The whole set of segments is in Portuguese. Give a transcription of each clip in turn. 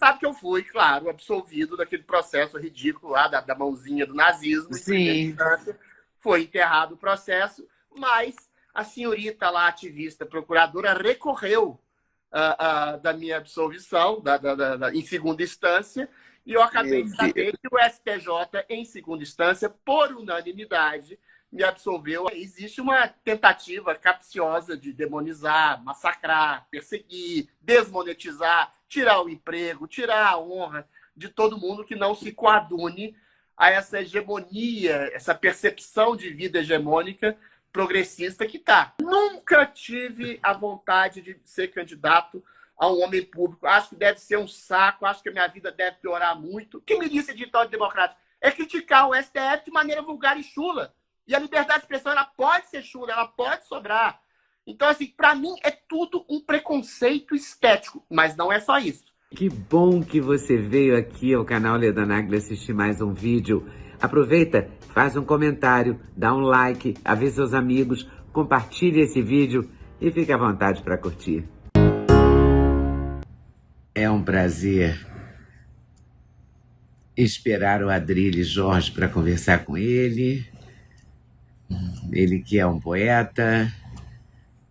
sabe que eu fui, claro, absolvido daquele processo ridículo lá da mãozinha do nazismo. Sim. Foi enterrado o processo, mas a senhorita lá, ativista, procuradora, recorreu da minha absolvição em segunda instância, e eu acabei de saber que o STJ, em segunda instância, por unanimidade, me absolveu. Existe uma tentativa capciosa de demonizar, massacrar, perseguir, desmonetizar, tirar o emprego, tirar a honra de todo mundo que não se coadune a essa hegemonia, essa percepção de vida hegemônica progressista que está. Nunca tive a vontade de ser candidato a um homem público. Acho que deve ser um saco, acho que a minha vida deve piorar muito. O que me disse de ditado democrático é criticar o STF de maneira vulgar e chula. E a liberdade de expressão, ela pode ser chula, ela pode sobrar. Então, assim, para mim é tudo um preconceito estético, mas não é só isso. Que bom que você veio aqui ao canal Leda Nagli assistir mais um vídeo. Aproveita, faz um comentário, dá um like, avisa seus amigos, compartilhe esse vídeo e fique à vontade para curtir. É um prazer esperar o Adrilles Jorge para conversar com ele. Ele que é um poeta,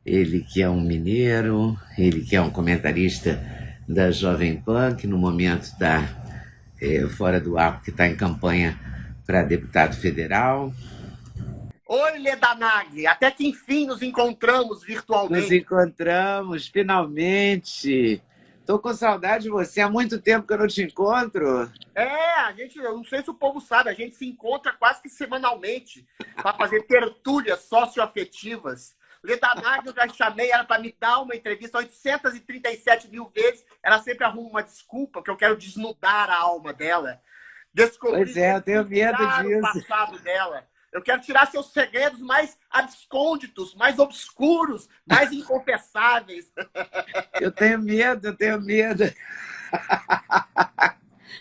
ele que é um mineiro, ele que é um comentarista da Jovem Pan, que no momento está fora do ar, porque está em campanha para deputado federal. Oi, Leda Nagli, até que enfim nos encontramos virtualmente. Nos encontramos, finalmente. Estou com saudade de você, há muito tempo que eu não te encontro. Eu não sei se o povo sabe, a gente se encontra quase que semanalmente para fazer tertúlias socioafetivas. Leda Nagli, eu já chamei ela para me dar uma entrevista 837 mil vezes. Ela sempre arruma uma desculpa, porque eu quero desnudar a alma dela. Pois é, eu tenho medo disso. O passado dela. Eu quero tirar seus segredos mais abscônditos, mais obscuros, mais inconfessáveis. Eu tenho medo, eu tenho medo.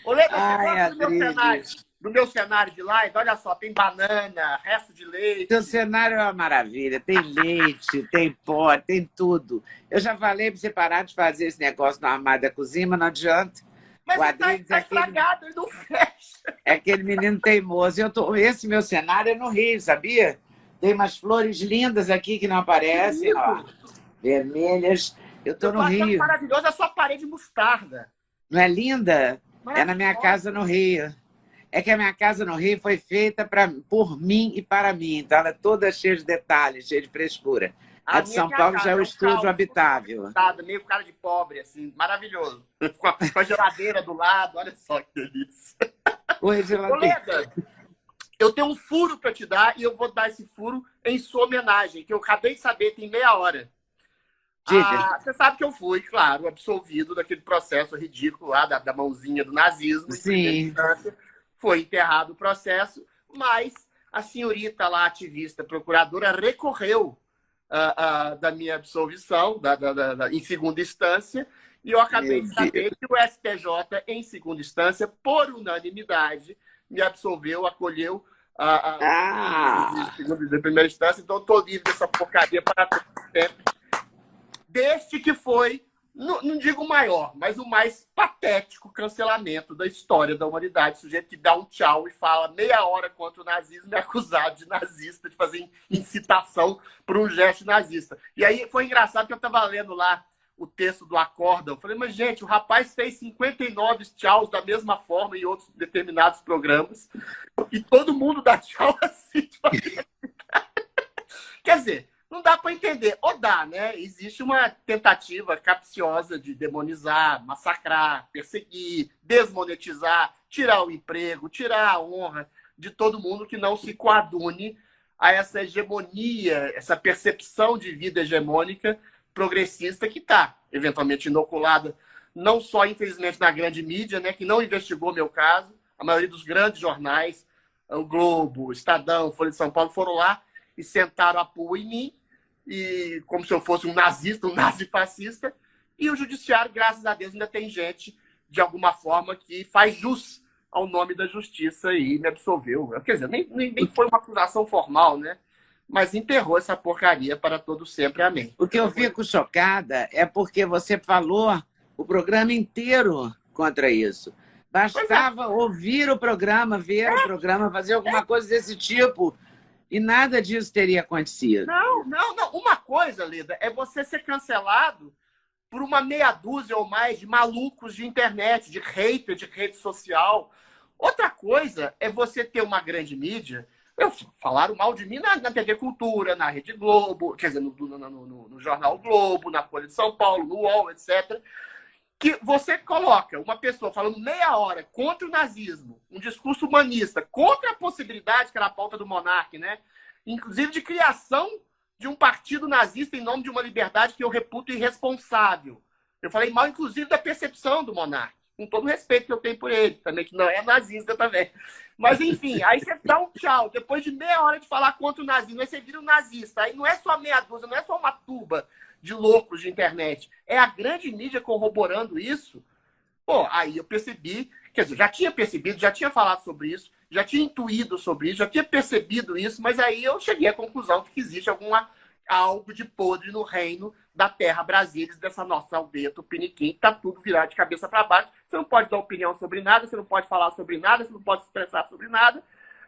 Ô, Leda, você gosta do meu cenário de live? Olha só, tem banana, resto de leite. Seu cenário é uma maravilha. Tem leite, tem pó, tem tudo. Eu já falei para você parar de fazer esse negócio no armário da cozinha, mas não adianta. Mas ele tá estragado, ele não fecha. É aquele menino teimoso. Esse meu cenário é no Rio, sabia? Tem umas flores lindas aqui que não aparecem, ó, vermelhas. Eu tô no Rio. Maravilhosa a sua parede mostarda. Não é linda? É na minha casa no Rio. É que a minha casa no Rio foi feita por mim e para mim. Então ela é toda cheia de detalhes, cheia de frescura. A de São Paulo já é o estúdio habitável. Meio cara de pobre, assim, maravilhoso. Com a geladeira do lado, olha só que delícia. Oi, geladeira. Leda, eu tenho um furo para te dar e eu vou dar esse furo em sua homenagem, que eu acabei de saber, tem meia hora. Você sabe que eu fui, claro, absolvido daquele processo ridículo lá da mãozinha do nazismo. Sim. Foi enterrado o processo, mas a senhorita lá, ativista, procuradora, recorreu da minha absolvição em segunda instância, e eu acabei de saber que o STJ, em segunda instância, por unanimidade, me absolveu, acolheu de primeira instância, então estou livre dessa porcaria para todo sempre. Desde que foi, não digo o maior, mas o mais patético cancelamento da história da humanidade. O sujeito que dá um tchau e fala meia hora contra o nazismo é acusado de nazista, de fazer incitação para um gesto nazista. E aí foi engraçado que eu estava lendo lá o texto do acórdão. Eu falei, mas gente, o rapaz fez 59 tchauz da mesma forma em outros determinados programas e todo mundo dá tchau assim. Quer dizer, não dá para entender. Ou dá, né? Existe uma tentativa capciosa de demonizar, massacrar, perseguir, desmonetizar, tirar o emprego, tirar a honra de todo mundo que não se coadune a essa hegemonia, essa percepção de vida hegemônica progressista que está eventualmente inoculada, não só, infelizmente, na grande mídia, né, que não investigou meu caso. A maioria dos grandes jornais, o Globo, o Estadão, Folha de São Paulo, foram lá e sentaram a pua em mim, e como se eu fosse um nazista, um nazifascista, e o judiciário, graças a Deus, ainda tem gente, de alguma forma, que faz jus ao nome da justiça e me absolveu. Quer dizer, nem foi uma acusação formal, né? Mas enterrou essa porcaria para todo sempre. Amém. O que eu fico chocada é porque você falou o programa inteiro contra isso. Bastava ouvir o programa, ver o programa, fazer alguma coisa desse tipo, e nada disso teria acontecido. Não. Uma coisa, Leda, é você ser cancelado por uma meia dúzia ou mais de malucos de internet, de hater, de rede social. Outra coisa é você ter uma grande mídia. Falaram mal de mim na TV Cultura, na Rede Globo, quer dizer, no Jornal Globo, na Folha de São Paulo, no UOL, etc. Que você coloca uma pessoa falando meia hora contra o nazismo, um discurso humanista, contra a possibilidade, que era a pauta do Monark, né? Inclusive de criação de um partido nazista em nome de uma liberdade que eu reputo irresponsável. Eu falei mal, inclusive, da percepção do Monark, com todo o respeito que eu tenho por ele, também, que não é nazista também. Mas, enfim, aí você dá um tchau, depois de meia hora de falar contra o nazismo, aí você vira um nazista. Aí não é só meia dúzia, não é só uma tuba de loucos de internet. É a grande mídia corroborando isso. Pô, aí eu percebi, quer dizer, já tinha percebido, já tinha falado sobre isso, já tinha intuído sobre isso, já tinha percebido isso, mas aí eu cheguei à conclusão de que existe algo de podre no reino da terra Brasília, dessa nossa aldeia Tupiniquim, que tá tudo virado de cabeça para baixo. Você não pode dar opinião sobre nada, você não pode falar sobre nada, você não pode se expressar sobre nada,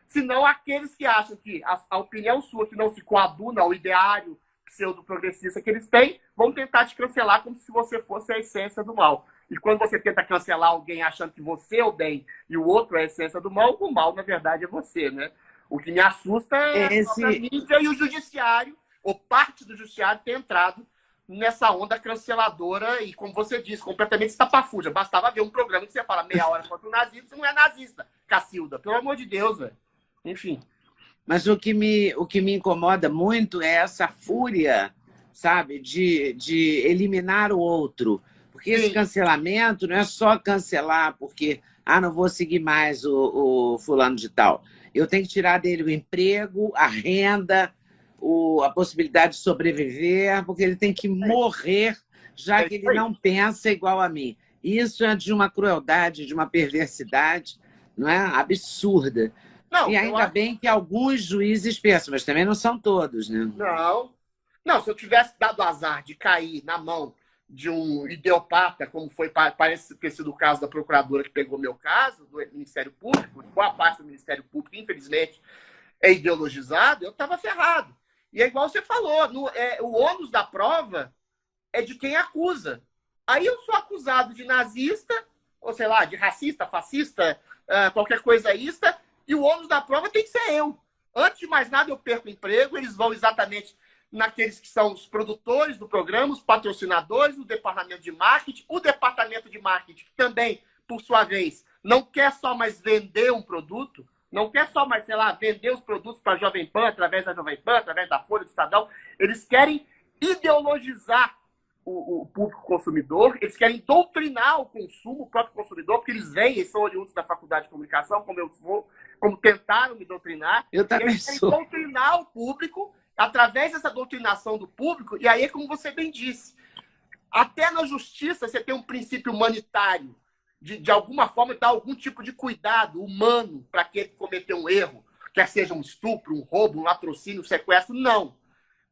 senão aqueles que acham que a opinião sua que não se coaduna ao ideário pseudo-progressista que eles têm, vão tentar te cancelar como se você fosse a essência do mal. E quando você tenta cancelar alguém achando que você é o bem e o outro é a essência do mal, o mal, na verdade, é você, né? O que me assusta é a mídia e o judiciário, ou parte do judiciário, ter entrado nessa onda canceladora e, como você disse, completamente estapafúrdia. Bastava ver um programa que você fala meia hora contra o nazismo, você não é nazista, Cacilda. Pelo amor de Deus, velho. Enfim. Mas o que me incomoda muito é essa fúria, sabe, de eliminar o outro. Porque esse cancelamento não é só cancelar porque não vou seguir mais o fulano de tal. Eu tenho que tirar dele o emprego, a renda, a possibilidade de sobreviver, porque ele tem que morrer, já que ele não pensa igual a mim. Isso é de uma crueldade, de uma perversidade, não é? Absurda. Não, e ainda bem que alguns juízes pensam, mas também não são todos, né? Não, se eu tivesse dado azar de cair na mão de um idiopata, como parece ter sido o caso da procuradora que pegou meu caso, do Ministério Público, boa parte do Ministério Público, infelizmente, é ideologizado, eu estava ferrado. E é igual você falou, o ônus da prova é de quem acusa. Aí eu sou acusado de nazista, ou sei lá, de racista, fascista, qualquer coisa ista, e o ônus da prova tem que ser eu. Antes de mais nada, eu perco o emprego, eles vão exatamente naqueles que são os produtores do programa, os patrocinadores, o departamento de marketing, o departamento de marketing, que também, por sua vez, não quer só mais vender um produto, não quer só mais, sei lá, vender os produtos para a Jovem Pan, através da Jovem Pan, através da Folha do Estadão. Eles querem ideologizar o público consumidor, eles querem doutrinar o consumo, o próprio consumidor, porque eles são oriundos da Faculdade de Comunicação, como tentaram me doutrinar. Eu também eles querem doutrinar o público, através dessa doutrinação do público, e aí, como você bem disse, até na justiça você tem um princípio humanitário, de alguma forma dar algum tipo de cuidado humano para aquele que cometeu um erro, quer seja um estupro, um roubo, um latrocínio, um sequestro, não.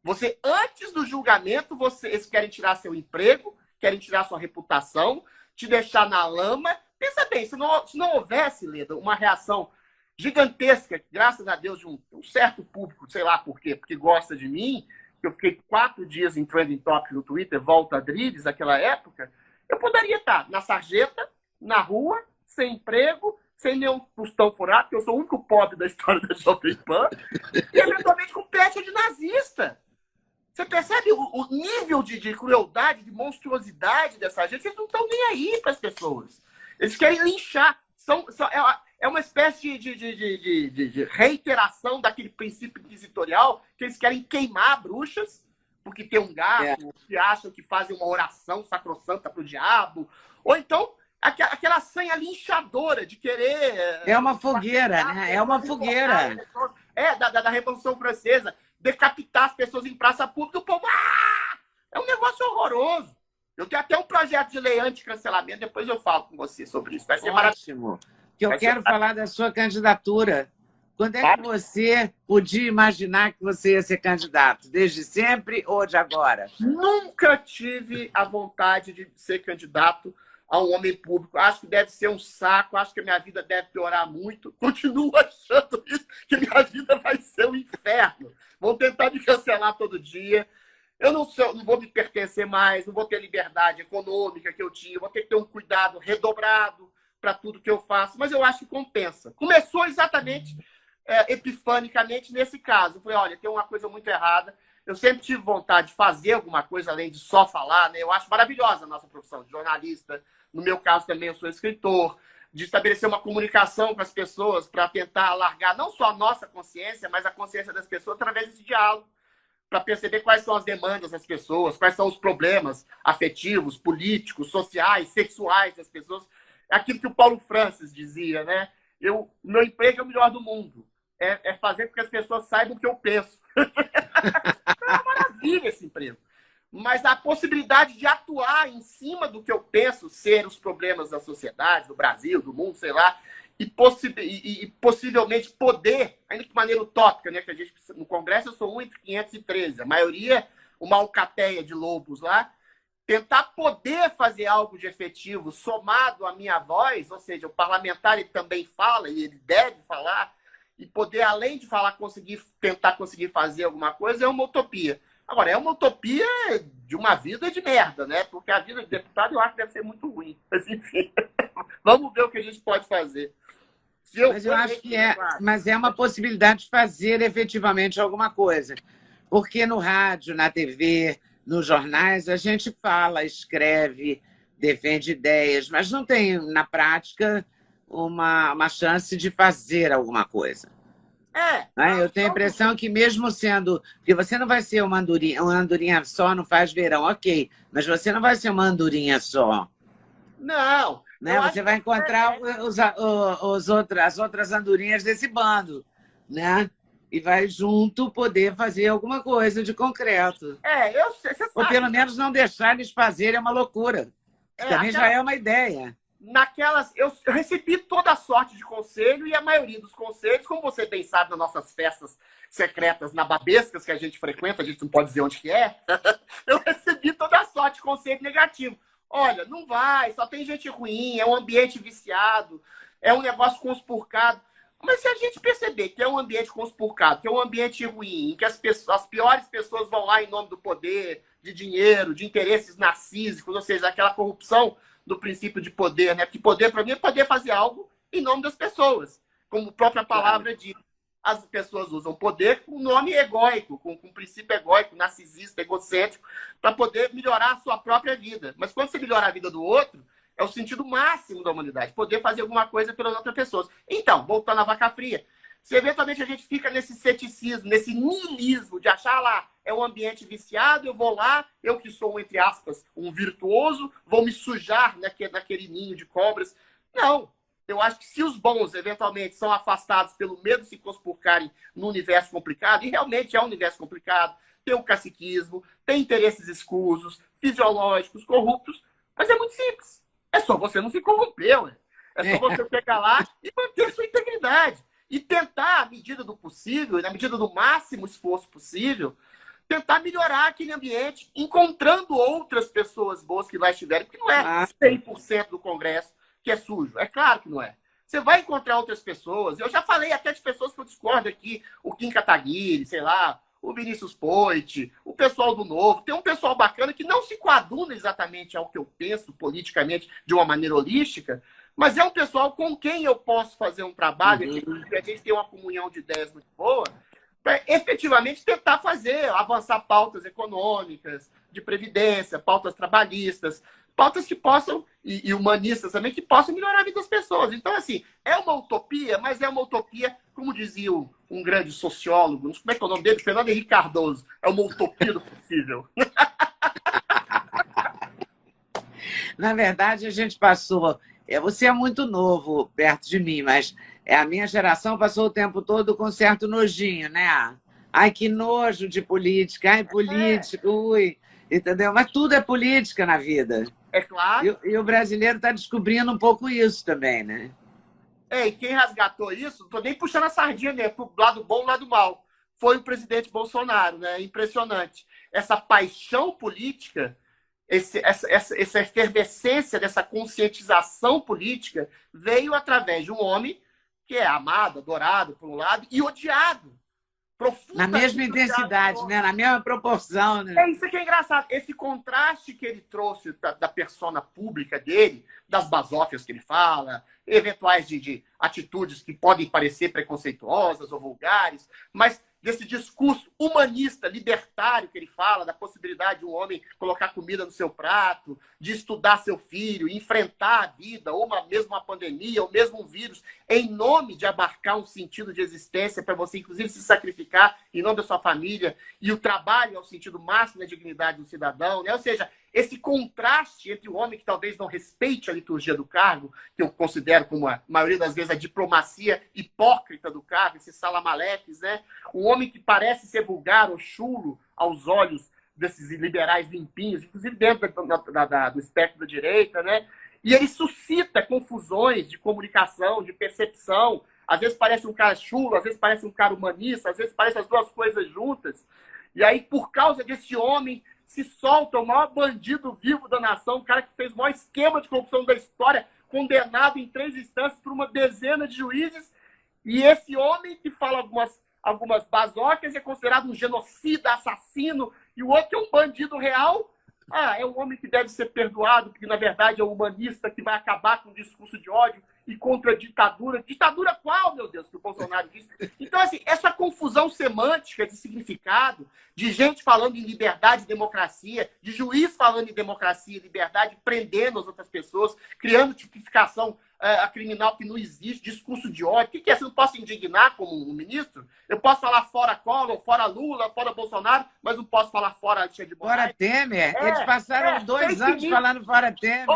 Você, antes do julgamento, eles querem tirar seu emprego, querem tirar sua reputação, te deixar na lama. Pensa bem, se não houvesse, Leda, uma reação gigantesca, graças a Deus, de um certo público, sei lá por quê, porque gosta de mim, que eu fiquei 4 dias em trending topic no Twitter, volta a Drives, naquela época, eu poderia estar na sarjeta, na rua, sem emprego, sem nenhum tostão furado, porque eu sou o único pobre da história da Jovem Pan, e eventualmente com pecha de nazista. Você percebe o nível de crueldade, de monstruosidade dessa gente? Vocês não estão nem aí para as pessoas. Eles querem linchar. É uma espécie de reiteração daquele princípio inquisitorial que eles querem queimar bruxas, porque tem um gato, que acham que fazem uma oração sacrossanta para o diabo. Ou então, aquela sanha linchadora de querer... É uma fogueira, né? É uma fogueira. Da Revolução Francesa. Decapitar as pessoas em praça pública, o povo... É um negócio horroroso. Eu tenho até um projeto de lei anti-cancelamento, depois eu falo com você sobre isso. Vai ser ótimo. Que eu quero falar da sua candidatura. Quando é que você podia imaginar que você ia ser candidato? Desde sempre ou de agora? Nunca tive a vontade de ser candidato a um homem público. Acho que deve ser um saco, acho que a minha vida deve piorar muito. Continuo achando isso, que minha vida vai ser um inferno. Vão tentar me cancelar todo dia. Eu não vou me pertencer mais, não vou ter liberdade econômica que eu tinha, vou ter que ter um cuidado redobrado para tudo que eu faço, mas eu acho que compensa. Começou exatamente, epifanicamente, nesse caso. Eu falei, olha, tem uma coisa muito errada. Eu sempre tive vontade de fazer alguma coisa além de só falar, né? Eu acho maravilhosa a nossa profissão de jornalista. No meu caso também, eu sou escritor. De estabelecer uma comunicação com as pessoas para tentar alargar não só a nossa consciência, mas a consciência das pessoas através desse diálogo, para perceber quais são as demandas das pessoas, quais são os problemas afetivos, políticos, sociais, sexuais das pessoas. Aquilo que o Paulo Francis dizia, né? Meu emprego é o melhor do mundo. É fazer com que as pessoas saibam o que eu penso. É uma maravilha esse emprego. Mas a possibilidade de atuar em cima do que eu penso ser os problemas da sociedade, do Brasil, do mundo, sei lá, e possivelmente poder, ainda que de maneira utópica, né? Que a gente, no Congresso eu sou um entre 513, a maioria, uma alcateia de lobos lá, tentar poder fazer algo de efetivo somado à minha voz, ou seja, o parlamentar ele também fala, e ele deve falar, e poder, além de falar, tentar conseguir fazer alguma coisa, é uma utopia. Agora, é uma utopia de uma vida de merda, né? Porque a vida de deputado eu acho que deve ser muito ruim. Mas, enfim, vamos ver o que a gente pode fazer. Mas eu acho que mas é uma possibilidade de fazer efetivamente alguma coisa. Porque no rádio, na TV, nos jornais, a gente fala, escreve, defende ideias, mas não tem, na prática, uma chance de fazer alguma coisa. Eu tenho a impressão que mesmo sendo... Porque você não vai ser uma andorinha só, não faz verão, ok. Mas você não vai ser uma andorinha só. Não. Né? Você vai encontrar as outras andorinhas desse bando, né? E vai junto poder fazer alguma coisa de concreto. Eu sei, você sabe. Ou pelo menos não deixar eles fazerem é uma loucura. Também já é uma ideia. Eu recebi toda a sorte de conselho e a maioria dos conselhos, como você bem sabe, nas nossas festas secretas nababescas que a gente frequenta, a gente não pode dizer onde que é, eu recebi toda a sorte de conselho negativo. Olha, não vai, só tem gente ruim, é um ambiente viciado, é um negócio conspurcado. Mas se a gente perceber que é um ambiente conspurcado, que é um ambiente ruim, em que as piores pessoas vão lá em nome do poder, de dinheiro, de interesses narcísicos, ou seja, aquela corrupção do princípio de poder, né? Porque poder, para mim, é poder fazer algo em nome das pessoas. Como a própria palavra diz. As pessoas usam poder com nome egóico, com princípio egóico, narcisista, egocêntrico, para poder melhorar a sua própria vida. Mas quando você melhora a vida do outro, é o sentido máximo da humanidade, poder fazer alguma coisa pelas outras pessoas. Então, voltando à vaca fria, se eventualmente a gente fica nesse ceticismo, nesse niilismo de achar lá, é um ambiente viciado, eu vou lá, eu que sou, entre aspas, um virtuoso, vou me sujar naquele ninho de cobras. Não. Eu acho que se os bons, eventualmente, são afastados pelo medo de se conspurcarem no universo complicado, e realmente é um universo complicado, tem o caciquismo, tem interesses escusos, fisiológicos, corruptos, mas é muito simples. É só você não se corromper, ué. É só você pegar lá e manter sua integridade. E tentar, à medida do possível, na medida do máximo esforço possível, tentar melhorar aquele ambiente, encontrando outras pessoas boas que lá estiverem, porque não é 100% do Congresso que é sujo. É claro que não é. Você vai encontrar outras pessoas. Eu já falei até de pessoas que eu discordo aqui. O Kim Kataguiri, sei lá, o Vinícius Poit, o pessoal do Novo. Tem um pessoal bacana que não se coaduna exatamente ao que eu penso politicamente de uma maneira holística, mas é um pessoal com quem eu posso fazer um trabalho, a gente tem uma comunhão de ideias muito boa, para efetivamente tentar avançar pautas econômicas, de previdência, pautas trabalhistas, pautas que possam, e humanistas também, que possam melhorar a vida das pessoas. Então, assim, é uma utopia, mas é uma utopia, como dizia um grande sociólogo, não sei como é que é o nome dele, Fernando Henrique Cardoso, é uma utopia do possível. Na verdade, a gente passou... Você é muito novo perto de mim, mas a minha geração passou o tempo todo com certo nojinho, né? Ai, que nojo de política, ai, político, ui, entendeu? Mas tudo é política na vida. É claro. E o brasileiro está descobrindo um pouco isso também, né? E quem resgatou isso, não estou nem puxando a sardinha, né? Pro lado bom e lado mal. Foi o presidente Bolsonaro, né? Impressionante. Essa paixão política, essa efervescência dessa conscientização política veio através de um homem que é amado, adorado, por um lado, e odiado. Na mesma intensidade, né? Na mesma proporção. Né? É isso que é engraçado. Esse contraste que ele trouxe da persona pública dele, das basófias que ele fala, eventuais de atitudes que podem parecer preconceituosas ou vulgares, mas desse discurso humanista, libertário que ele fala, da possibilidade de um homem colocar comida no seu prato, de estudar seu filho, enfrentar a vida, ou mesmo uma pandemia, ou mesmo um vírus, em nome de abarcar um sentido de existência para você, inclusive, se sacrificar em nome da sua família, e o trabalho é o sentido máximo da dignidade do cidadão, né? Ou seja, esse contraste entre o homem que talvez não respeite a liturgia do cargo, que eu considero como a maioria das vezes a diplomacia hipócrita do cargo, esses salamaleques, né? Um homem que parece ser vulgar ou chulo aos olhos desses liberais limpinhos, inclusive dentro do espectro da direita, né? E ele suscita confusões de comunicação, de percepção. Às vezes parece um cara chulo, às vezes parece um cara humanista, às vezes parece as duas coisas juntas. E aí, por causa desse homem, se solta o maior bandido vivo da nação, o cara que fez o maior esquema de corrupção da história, condenado em 3 instâncias por uma dezena de juízes. E esse homem que fala algumas basófias é considerado um genocida, assassino, e o outro é um bandido real. É um homem que deve ser perdoado, porque, na verdade, é um humanista que vai acabar com o discurso de ódio e contra a ditadura. Ditadura qual, meu Deus, que o Bolsonaro disse? Então, assim, essa confusão semântica de significado, de gente falando em liberdade e democracia, de juiz falando em democracia e liberdade, prendendo as outras pessoas, criando tipificação a criminal que não existe, discurso de ódio. O que é? Você não posso indignar como um ministro? Eu posso falar fora Collor, fora Lula, fora Bolsonaro, mas não posso falar fora Alexandre de Moraes. Fora Temer. Eles passaram 2 anos falando fora Temer.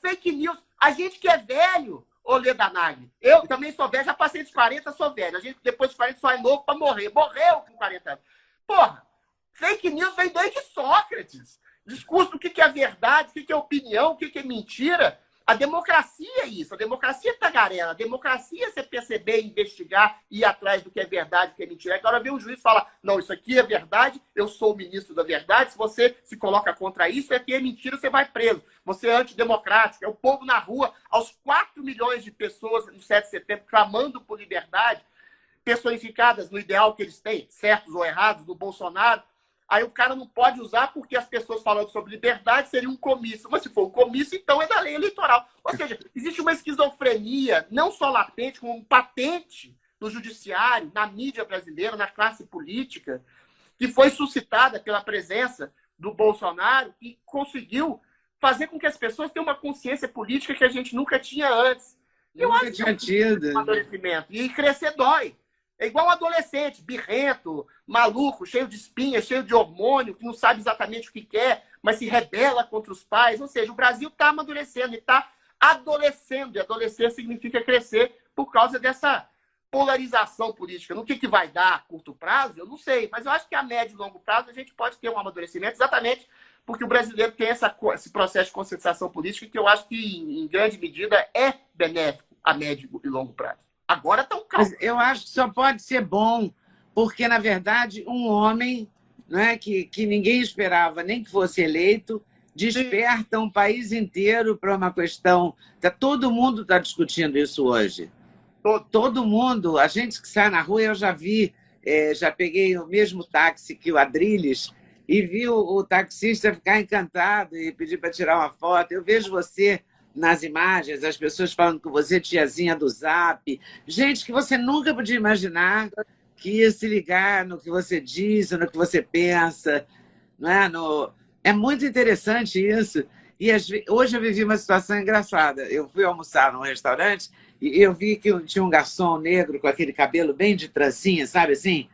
Fake news. A gente que é velho, Leda Nagli. Eu também sou velho, já passei dos 40, sou velho. A gente depois dos 40 só é novo para morrer. Morreu com 40 anos. Porra, fake news vem desde Sócrates. Discurso do que é verdade, o que é opinião, o que é mentira. A democracia é isso, a democracia é tagarela, a democracia é você perceber, investigar, ir atrás do que é verdade, do que é mentira. Agora vem um juiz e fala, não, isso aqui é verdade, eu sou o ministro da verdade, se você se coloca contra isso, aqui é mentira, você vai preso. Você é antidemocrático, é o povo na rua, aos 4 milhões de pessoas no 7 de setembro, clamando por liberdade, personificadas no ideal que eles têm, certos ou errados, do Bolsonaro. Aí o cara não pode usar porque as pessoas falando sobre liberdade seria um comício. Mas se for um comício, então é da lei eleitoral. Ou seja, existe uma esquizofrenia, não só latente, como patente no judiciário, na mídia brasileira, na classe política, que foi suscitada pela presença do Bolsonaro, que conseguiu fazer com que as pessoas tenham uma consciência política que a gente nunca tinha antes. Nunca tinha tido. E crescer dói. É igual um adolescente, birrento, maluco, cheio de espinha, cheio de hormônio, que não sabe exatamente o que quer, mas se rebela contra os pais. Ou seja, o Brasil está amadurecendo e está adolescendo. E adolescer significa crescer por causa dessa polarização política. No que vai dar a curto prazo, eu não sei. Mas eu acho que a médio e longo prazo a gente pode ter um amadurecimento exatamente porque o brasileiro tem esse processo de conscientização política que eu acho que, em grande medida, é benéfico a médio e longo prazo. Agora está um caos. Eu acho que só pode ser bom porque, na verdade, um homem, né, que ninguém esperava nem que fosse eleito, desperta um país inteiro para uma questão. Todo mundo está discutindo isso hoje. Todo mundo. A gente que sai na rua, eu já vi, já peguei o mesmo táxi que o Adrilles e vi o taxista ficar encantado e pedir para tirar uma foto. Eu vejo você nas imagens, as pessoas falando com você, tiazinha do Zap, gente que você nunca podia imaginar que ia se ligar no que você diz, no que você pensa. Não é? É muito interessante isso. E hoje eu vivi uma situação engraçada. Eu fui almoçar num restaurante e eu vi que tinha um garçom negro com aquele cabelo bem de trancinha, sabe assim?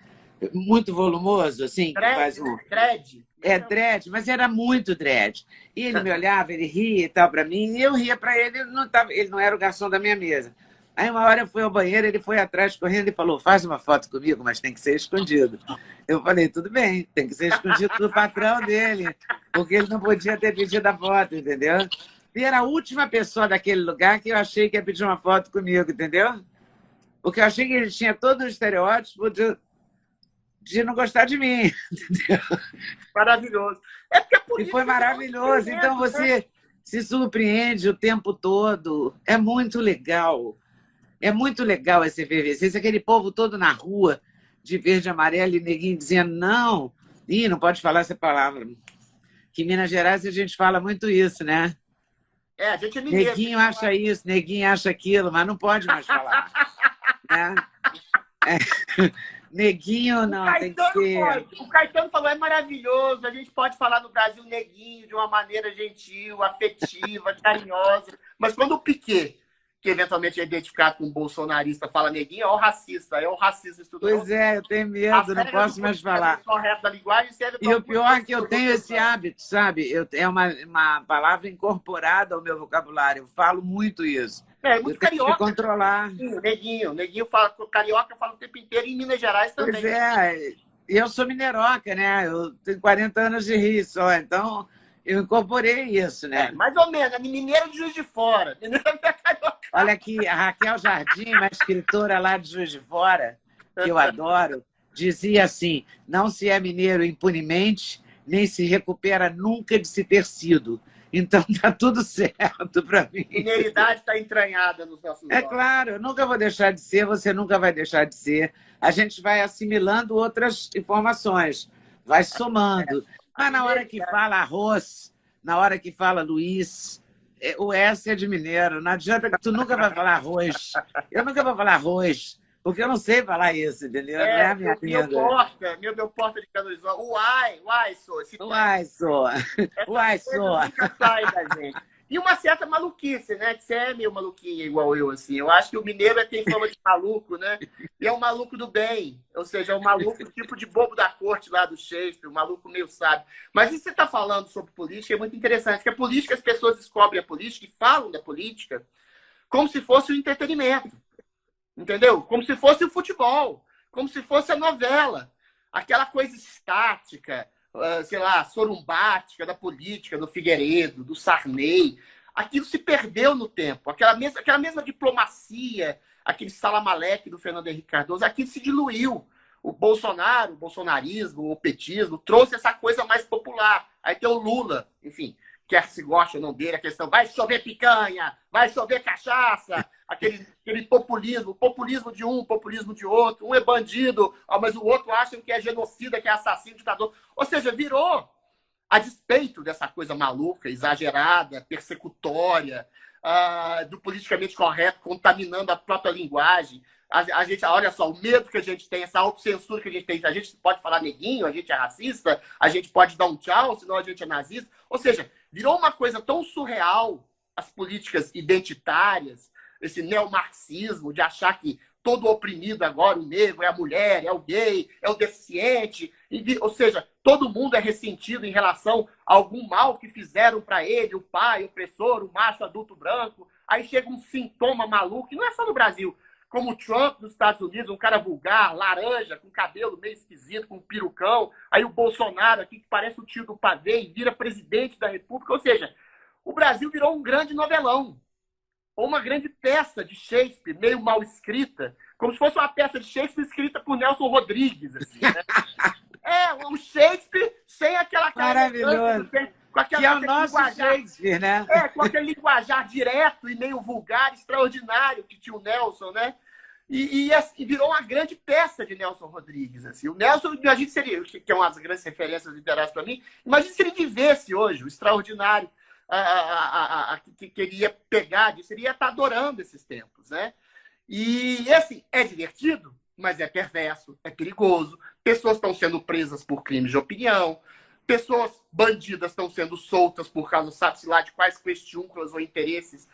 Muito volumoso, assim. Dread, que faz um... dread. Dread, mas era muito dread. E ele me olhava, ele ria e tal para mim, e eu ria para ele, ele não era o garçom da minha mesa. Aí uma hora eu fui ao banheiro, ele foi atrás correndo e falou, faz uma foto comigo, mas tem que ser escondido. Eu falei, tudo bem, tem que ser escondido do patrão dele, porque ele não podia ter pedido a foto, entendeu? E era a última pessoa daquele lugar que eu achei que ia pedir uma foto comigo, entendeu? Porque eu achei que ele tinha todo o estereótipo de não gostar de mim. Maravilhoso. É porque a E foi política maravilhoso. Então, né? você se surpreende o tempo todo. É muito legal. É muito legal essa efervescência, aquele povo todo na rua, de verde e amarelo, e neguinho dizendo não. Ih, não pode falar essa palavra. Que em Minas Gerais a gente fala muito isso, né? É, a gente é mineiro. Neguinho acha isso, neguinho acha aquilo, mas não pode mais falar. Né? É. Neguinho não, tem que ser. O Caetano falou, é maravilhoso, a gente pode falar no Brasil neguinho de uma maneira gentil, afetiva, carinhosa. Mas quando o Piquet, que eventualmente é identificado com um bolsonarista, fala neguinho, é o racismo estrutural. Pois é, eu tenho medo, não posso mais falar. Correto da linguagem, e o pior é que eu tenho esse hábito, sabe? É uma palavra incorporada ao meu vocabulário. Eu falo muito isso. É muito carioca. Que controlar. Neguinho fala, carioca fala o tempo inteiro, e em Minas Gerais também. Pois é, eu sou mineroca, né? Eu tenho 40 anos de Rio só, então eu incorporei isso, né? É, mais ou menos, mineiro de Juiz de Fora. Olha aqui, a Raquel Jardim, uma escritora lá de Juiz de Fora, que eu adoro, dizia assim: não se é mineiro impunemente, nem se recupera nunca de se ter sido. Então tá tudo certo para mim. Mineridade está entranhada nos nossos olhos. É claro, eu nunca vou deixar de ser, você nunca vai deixar de ser. A gente vai assimilando outras informações, vai somando. Mas na hora que fala arroz, na hora que fala Luiz, o S é de mineiro. Não adianta que tu nunca vai falar arroz. Eu nunca vou falar arroz, porque eu não sei falar isso, entendeu? Não é a minha língua. Meu porta de Belo Horizonte. Uai, sou. Uai, sou. Nunca sai da gente. E uma certa maluquice, né? Que você é meio maluquinha igual eu, assim. Eu acho que o mineiro tem fama de maluco, né? E é um maluco do bem. Ou seja, é um maluco tipo de bobo da corte lá do Shakespeare, um maluco meio sábio. Mas isso que você está falando sobre política é muito interessante, porque a política, as pessoas descobrem a política e falam da política como se fosse o entretenimento. Entendeu? Como se fosse o futebol, como se fosse a novela. Aquela coisa estática, sei lá, sorumbática da política, do Figueiredo, do Sarney. Aquilo se perdeu no tempo. Aquela mesma diplomacia, aquele salamaleque do Fernando Henrique Cardoso, aquilo se diluiu. O Bolsonaro, o bolsonarismo, o petismo, trouxe essa coisa mais popular. Aí tem o Lula, enfim, quer se gosta ou não dele, a questão vai chover picanha, vai chover cachaça, aquele populismo de um, populismo de outro, um é bandido, mas o outro acha que é genocida, que é assassino, ditador. Ou seja, virou, a despeito dessa coisa maluca, exagerada, persecutória, do politicamente correto, contaminando a própria linguagem. A gente, olha só, o medo que a gente tem, essa autocensura que a gente tem, a gente pode falar neguinho, a gente é racista, a gente pode dar um tchau, senão a gente é nazista. Ou seja, virou uma coisa tão surreal, as políticas identitárias, esse neomarxismo de achar que todo oprimido agora, o negro, é a mulher, é o gay, é o deficiente, ou seja, todo mundo é ressentido em relação a algum mal que fizeram para ele, o pai, o opressor, o macho adulto branco. Aí chega um sintoma maluco, e não é só no Brasil, como o Trump dos Estados Unidos, um cara vulgar, laranja, com cabelo meio esquisito, com um perucão. Aí o Bolsonaro aqui, que parece o tio do pavê, e vira presidente da República. Ou seja, o Brasil virou um grande novelão. Ou uma grande peça de Shakespeare, meio mal escrita, como se fosse uma peça de Shakespeare escrita por Nelson Rodrigues. Assim, né? Um Shakespeare sem aquela maravilhoso. Que é o nosso Shakespeare, né? Com aquele linguajar direto e meio vulgar, extraordinário que tinha o Nelson, né? E virou uma grande peça de Nelson Rodrigues. Assim. O Nelson, imagina se ele, que é uma das grandes referências literárias para mim, imagina se ele vivesse hoje, o extraordinário que queria pegar disso, ele ia estar adorando esses tempos, né? E assim, é divertido, mas é perverso, é perigoso. Pessoas estão sendo presas por crimes de opinião, pessoas bandidas estão sendo soltas por causa, sabe-se lá, de quais questiúnculos ou interesses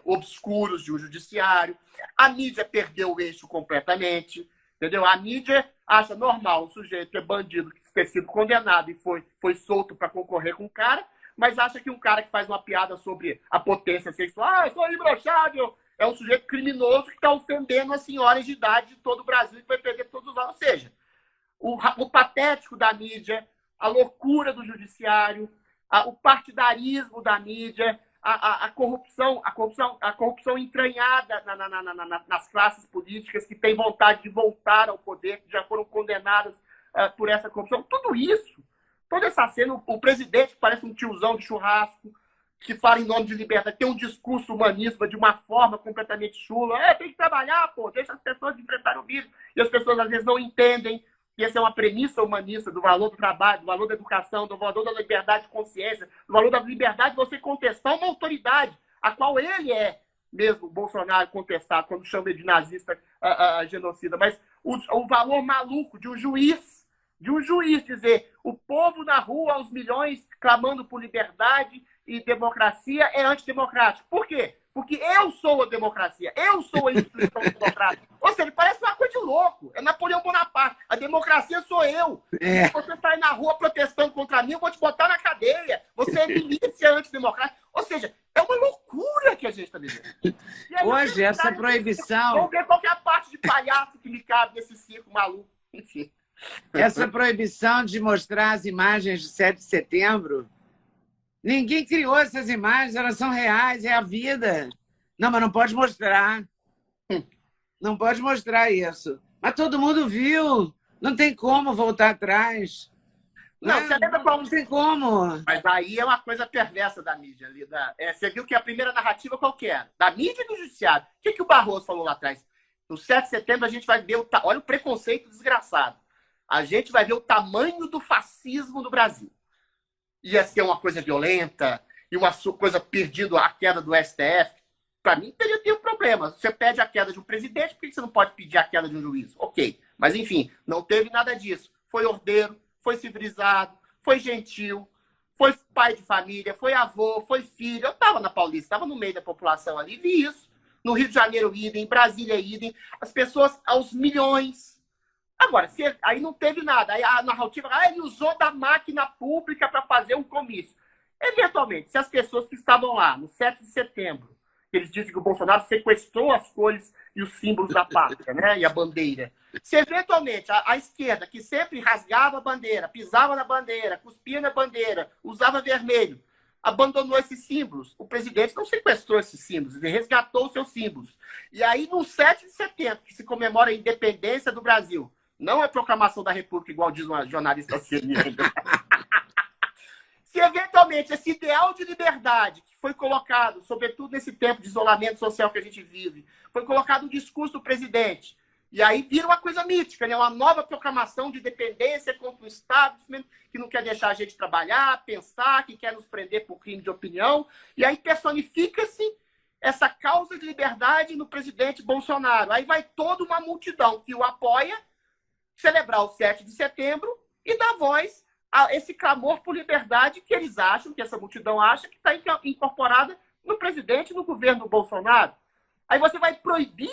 obscuros de um judiciário. A mídia perdeu o eixo completamente, entendeu? A mídia acha normal um sujeito que é bandido, que ter sido condenado e foi solto para concorrer com o cara, mas acha que um cara que faz uma piada sobre a potência sexual, eu sou imbrochável, é um sujeito criminoso que está ofendendo as senhoras de idade de todo o Brasil e que vai perder todos os anos. Ou seja, o patético da mídia, a loucura do judiciário, o partidarismo da mídia, a corrupção entranhada nas classes políticas que têm vontade de voltar ao poder, que já foram condenadas por essa corrupção. Tudo isso, toda essa cena, o presidente parece um tiozão de churrasco, que fala em nome de liberdade, tem um discurso humanista de uma forma completamente chula. Tem que trabalhar, pô, deixa as pessoas enfrentarem o vírus. E as pessoas, às vezes, não entendem que essa é uma premissa humanista do valor do trabalho, do valor da educação, do valor da liberdade de consciência, do valor da liberdade de você contestar uma autoridade, a qual ele é mesmo, o Bolsonaro, contestar quando chama ele de nazista, genocida. Mas o valor maluco de um juiz dizer o povo na rua, aos milhões, clamando por liberdade e democracia é antidemocrático. Por quê? Porque eu sou a democracia, eu sou a instituição democrática. Ou seja, parece uma coisa de louco. É Napoleão Bonaparte. A democracia sou eu. Se você sair na rua protestando contra mim, eu vou te botar na cadeia. Você é milícia antidemocrática. Ou seja, é uma loucura que a gente está vivendo. Aí, hoje, essa proibição... Vamos ver qual que é a parte de palhaço que me cabe nesse circo maluco. Enfim. Essa proibição de mostrar as imagens de 7 de setembro... Ninguém criou essas imagens, elas são reais, é a vida. Não, mas não pode mostrar. Não pode mostrar isso. Mas todo mundo viu. Não tem como voltar atrás. Não, você lembra como... Não tem como. Mas aí é uma coisa perversa da mídia. Você viu que a primeira narrativa qual que era? Da mídia e do judiciário. O que o Barroso falou lá atrás? No 7 de setembro a gente vai ver... Olha o preconceito desgraçado. A gente vai ver o tamanho do fascismo do Brasil. Ia ser uma coisa violenta e uma coisa perdendo a queda do STF. Para mim, teria um problema. Você pede a queda de um presidente, por que você não pode pedir a queda de um juiz? Ok. Mas, enfim, não teve nada disso. Foi ordeiro, foi civilizado, foi gentil, foi pai de família, foi avô, foi filho. Eu estava na Paulista, estava no meio da população ali, vi isso. No Rio de Janeiro, idem. Em Brasília, idem. As pessoas aos milhões. Agora, aí não teve nada. Aí a narrativa, ele usou da máquina pública para fazer um comício. Eventualmente, se as pessoas que estavam lá no 7 de setembro, eles dizem que o Bolsonaro sequestrou as cores e os símbolos da pátria, né? E a bandeira. Se eventualmente a esquerda, que sempre rasgava a bandeira, pisava na bandeira, cuspia na bandeira, usava vermelho, abandonou esses símbolos, o presidente não sequestrou esses símbolos, ele resgatou os seus símbolos. E aí, no 7 de setembro, que se comemora a independência do Brasil, não é proclamação da República, igual diz uma jornalista CNN. Se eventualmente esse ideal de liberdade que foi colocado, sobretudo nesse tempo de isolamento social que a gente vive, foi colocado no discurso do presidente, e aí vira uma coisa mítica, né? Uma nova proclamação de independência contra o establishment, que não quer deixar a gente trabalhar, pensar, que quer nos prender por crime de opinião, e aí personifica-se essa causa de liberdade no presidente Bolsonaro. Aí vai toda uma multidão que o apoia celebrar o 7 de setembro e dar voz a esse clamor por liberdade que eles acham, que essa multidão acha, que está incorporada no presidente e no governo Bolsonaro. Aí você vai proibir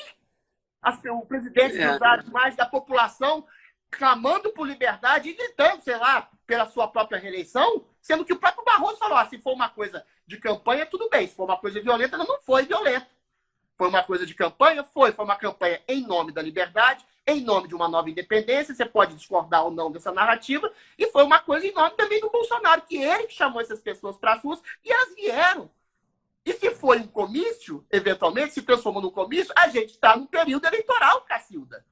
o presidente de usar as imagens da população clamando por liberdade e gritando, sei lá, pela sua própria reeleição, sendo que o próprio Barroso falou, se for uma coisa de campanha, tudo bem. Se for uma coisa violenta, ela não foi violenta. Foi uma coisa de campanha? Foi uma campanha em nome da liberdade, em nome de uma nova independência, você pode discordar ou não dessa narrativa, e foi uma coisa em nome também do Bolsonaro, que ele que chamou essas pessoas para as ruas, e elas vieram. E se foi um comício, eventualmente, se transformou num comício, a gente está num período eleitoral, Cacilda.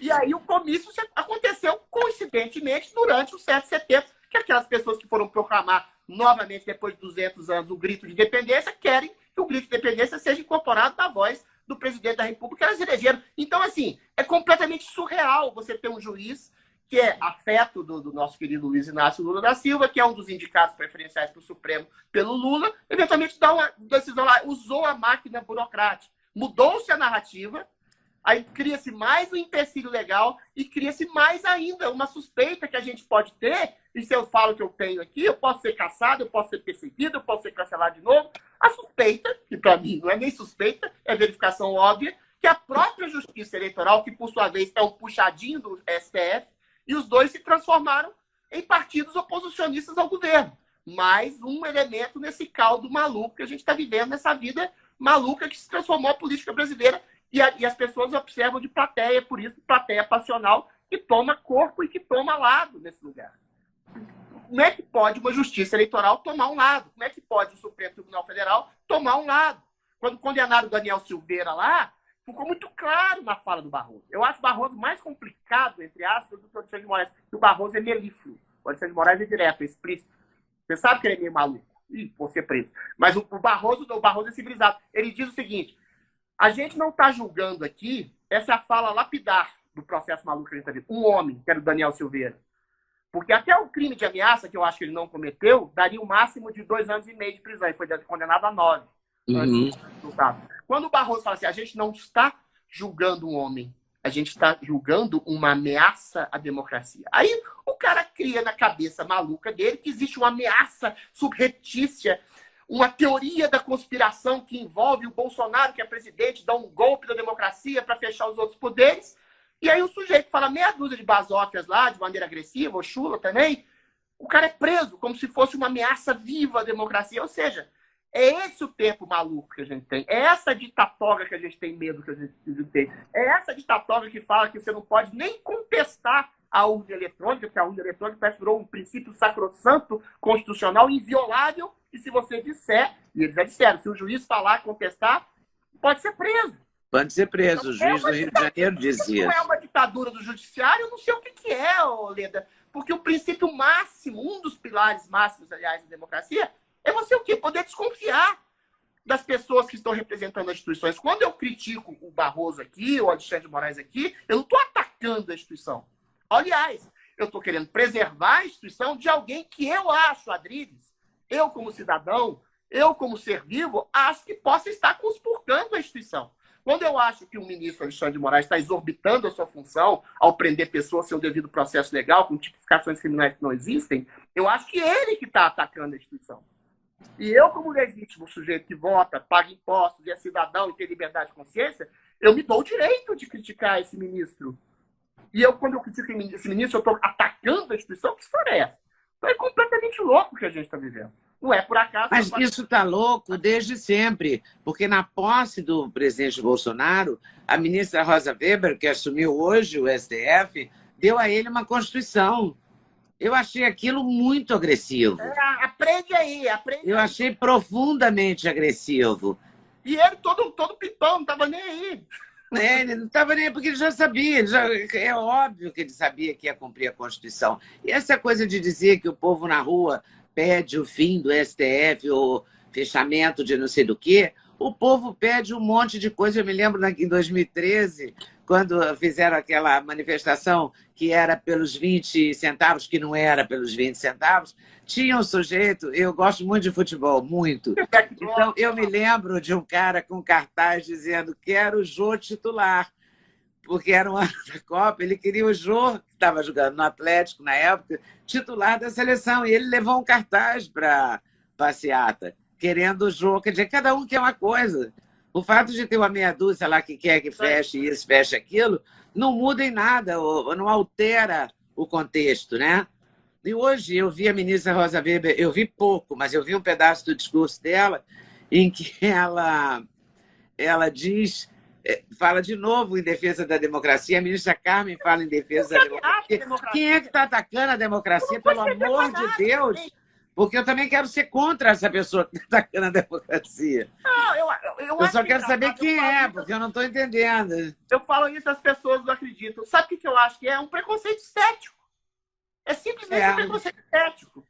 E aí o comício aconteceu, coincidentemente, durante o 7 de setembro, que aquelas pessoas que foram proclamar novamente, depois de 200 anos, o grito de independência, querem que o grito de independência seja incorporado na voz do presidente da República, elas elegeram. Então, assim, é completamente surreal você ter um juiz que é afeto do nosso querido Luiz Inácio Lula da Silva, que é um dos indicados preferenciais para o Supremo pelo Lula, eventualmente dá uma decisão lá, usou a máquina burocrática, mudou-se a narrativa, aí cria-se mais um empecilho legal e cria-se mais ainda uma suspeita que a gente pode ter, e se eu falo que eu tenho aqui, eu posso ser caçado, eu posso ser perseguido, eu posso ser cancelado de novo. A suspeita, que para mim não é nem suspeita, é verificação óbvia, que a própria Justiça Eleitoral, que por sua vez é um puxadinho do STF, e os dois se transformaram em partidos oposicionistas ao governo. Mais um elemento nesse caldo maluco que a gente está vivendo, nessa vida maluca que se transformou a política brasileira. E as pessoas observam de plateia, por isso plateia passional, que toma corpo e que toma lado nesse lugar. Como é que pode uma justiça eleitoral tomar um lado? Como é que pode o Supremo Tribunal Federal tomar um lado? Quando condenaram o Daniel Silveira lá, ficou muito claro na fala do Barroso. Eu acho o Barroso mais complicado, entre aspas, do que o Alexandre de Moraes. O Barroso é melífluo. O Alexandre de Moraes é direto, é explícito. Você sabe que ele é meio maluco. Ih, vou ser preso. Mas o Barroso é civilizado. Ele diz o seguinte: a gente não está julgando aqui, essa é a fala lapidar do processo maluco que a gente está vendo. Um homem, que era o Daniel Silveira. Porque até o crime de ameaça, que eu acho que ele não cometeu, daria o máximo de 2 anos e meio de prisão. Ele foi condenado a 9. Uhum. Quando o Barroso fala assim, a gente não está julgando um homem, a gente está julgando uma ameaça à democracia. Aí o cara cria na cabeça maluca dele que existe uma ameaça subreptícia, uma teoria da conspiração que envolve o Bolsonaro, que é presidente, dá um golpe da democracia para fechar os outros poderes. E aí o sujeito fala meia dúzia de basófias lá, de maneira agressiva, ou chula também, o cara é preso como se fosse uma ameaça viva à democracia. Ou seja, é esse o tempo maluco que a gente tem. É essa ditatória que a gente tem medo que a gente tem. É essa ditatória que fala que você não pode nem contestar a urna eletrônica, porque a urna eletrônica parece que virou um princípio sacrossanto, constitucional, inviolável, e se você disser, e eles já disseram, se o juiz falar, contestar, pode ser preso. Pode ser preso, o juiz do Rio de Janeiro dizia. Se não é uma ditadura do judiciário, eu não sei o que é, Leda. Porque o princípio máximo, um dos pilares máximos, aliás, da democracia, é você o quê? Poder desconfiar das pessoas que estão representando as instituições. Quando eu critico o Barroso aqui, o Alexandre de Moraes aqui, eu não estou atacando a instituição. Aliás, eu estou querendo preservar a instituição de alguém que eu acho, Adriles, eu como cidadão, eu como ser vivo, acho que possa estar conspurcando a instituição. Quando eu acho que o ministro Alexandre de Moraes está exorbitando a sua função ao prender pessoas sem o devido processo legal, com tipificações criminais que não existem, eu acho que ele que está atacando a instituição. E eu, como legítimo sujeito que vota, paga impostos e é cidadão e tem liberdade de consciência, eu me dou o direito de criticar esse ministro. E eu, quando eu critico esse ministro, eu estou atacando a instituição, que história é essa? Então é completamente louco o que a gente está vivendo. Não é por acaso... Mas isso está louco desde sempre, porque na posse do presidente Bolsonaro, a ministra Rosa Weber, que assumiu hoje o STF, deu a ele uma Constituição. Eu achei aquilo muito agressivo. Aprende aí, aprende. Eu achei profundamente agressivo. E ele todo pipão, não estava nem aí. Ele não estava nem aí, porque ele já sabia. É óbvio que ele sabia que ia cumprir a Constituição. E essa coisa de dizer que o povo na rua pede o fim do STF ou fechamento de não sei do quê, o povo pede um monte de coisa. Eu me lembro em 2013, quando fizeram aquela manifestação que era pelos 20 centavos, que não era pelos 20 centavos, tinha um sujeito, eu gosto muito de futebol, muito. Então, eu me lembro de um cara com cartaz dizendo quero o Jô titular, porque era um ano da Copa, ele queria o Jô, que estava jogando no Atlético na época, titular da seleção, e ele levou um cartaz para a passeata, querendo o Jô, quer dizer, cada um quer uma coisa. O fato de ter uma meia dúzia lá que quer que feche isso, feche aquilo, não muda em nada, ou não altera o contexto, né? E hoje eu vi a ministra Rosa Weber, eu vi pouco, mas eu vi um pedaço do discurso dela, em que ela diz, fala de novo em defesa da democracia, a ministra Carmen fala em defesa da democracia. Quem é que está atacando a democracia, pelo amor de Deus? Porque eu também quero ser contra essa pessoa que está atacando a democracia. Não, eu só quero saber quem é, porque eu não estou entendendo. Eu falo isso, as pessoas não acreditam. Sabe o que eu acho que é? Um preconceito estético. É simplesmente um preconceito estético.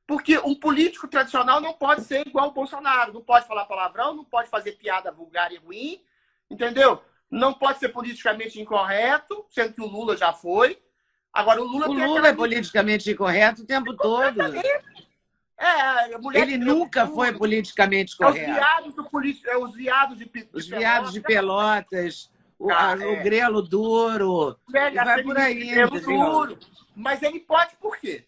Porque um político tradicional não pode ser igual o Bolsonaro. Não pode falar palavrão, não pode fazer piada vulgar e ruim, entendeu? Não pode ser politicamente incorreto, sendo que o Lula já foi. Agora, o Lula é politicamente incorreto o tempo todo. Ele nunca foi politicamente correto. Os viados de Pelotas, o grelo duro, vai por aí. Mas ele pode por quê?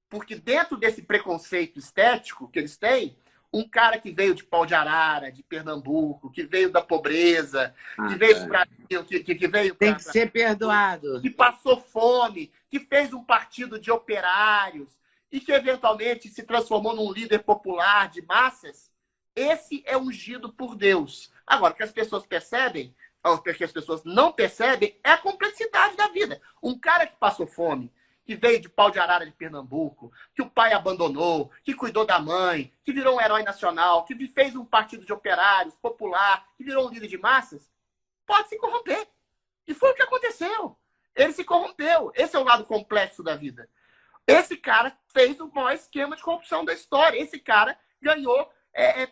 Porque dentro desse preconceito estético que eles têm, um cara que veio de Pau de Arara, de Pernambuco, que veio da pobreza, que veio do Brasil, que veio... Tem que ser perdoado. Que passou fome, que fez um partido de operários, e que eventualmente se transformou num líder popular de massas, esse é ungido por Deus. Agora, o que as pessoas percebem, ou o que as pessoas não percebem, é a complexidade da vida. Um cara que passou fome, que veio de pau de arara de Pernambuco, que o pai abandonou, que cuidou da mãe, que virou um herói nacional, que fez um partido de operários popular, que virou um líder de massas, pode se corromper. E foi o que aconteceu. Ele se corrompeu. Esse é o lado complexo da vida. Esse cara fez o maior esquema de corrupção da história. Esse cara ganhou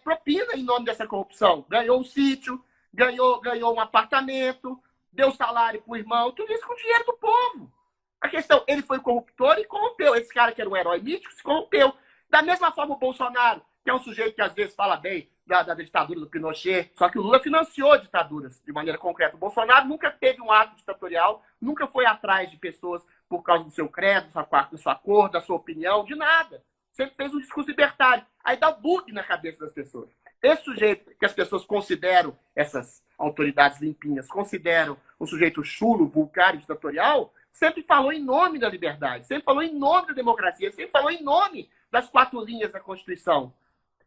propina em nome dessa corrupção. Ganhou um sítio, ganhou um apartamento, deu salário para o irmão, tudo isso com dinheiro do povo. A questão, ele foi corruptor e corrompeu. Esse cara que era um herói mítico se corrompeu. Da mesma forma, o Bolsonaro, que é um sujeito que às vezes fala bem da ditadura do Pinochet, só que o Lula financiou ditaduras de maneira concreta. O Bolsonaro nunca teve um ato ditatorial, nunca foi atrás de pessoas por causa do seu credo, da sua cor, da sua opinião, de nada. Sempre fez um discurso libertário. Aí dá bug na cabeça das pessoas. Esse sujeito que as pessoas consideram, essas autoridades limpinhas, consideram um sujeito chulo, vulgar, ditatorial, sempre falou em nome da liberdade, sempre falou em nome da democracia, sempre falou em nome das 4 linhas da Constituição.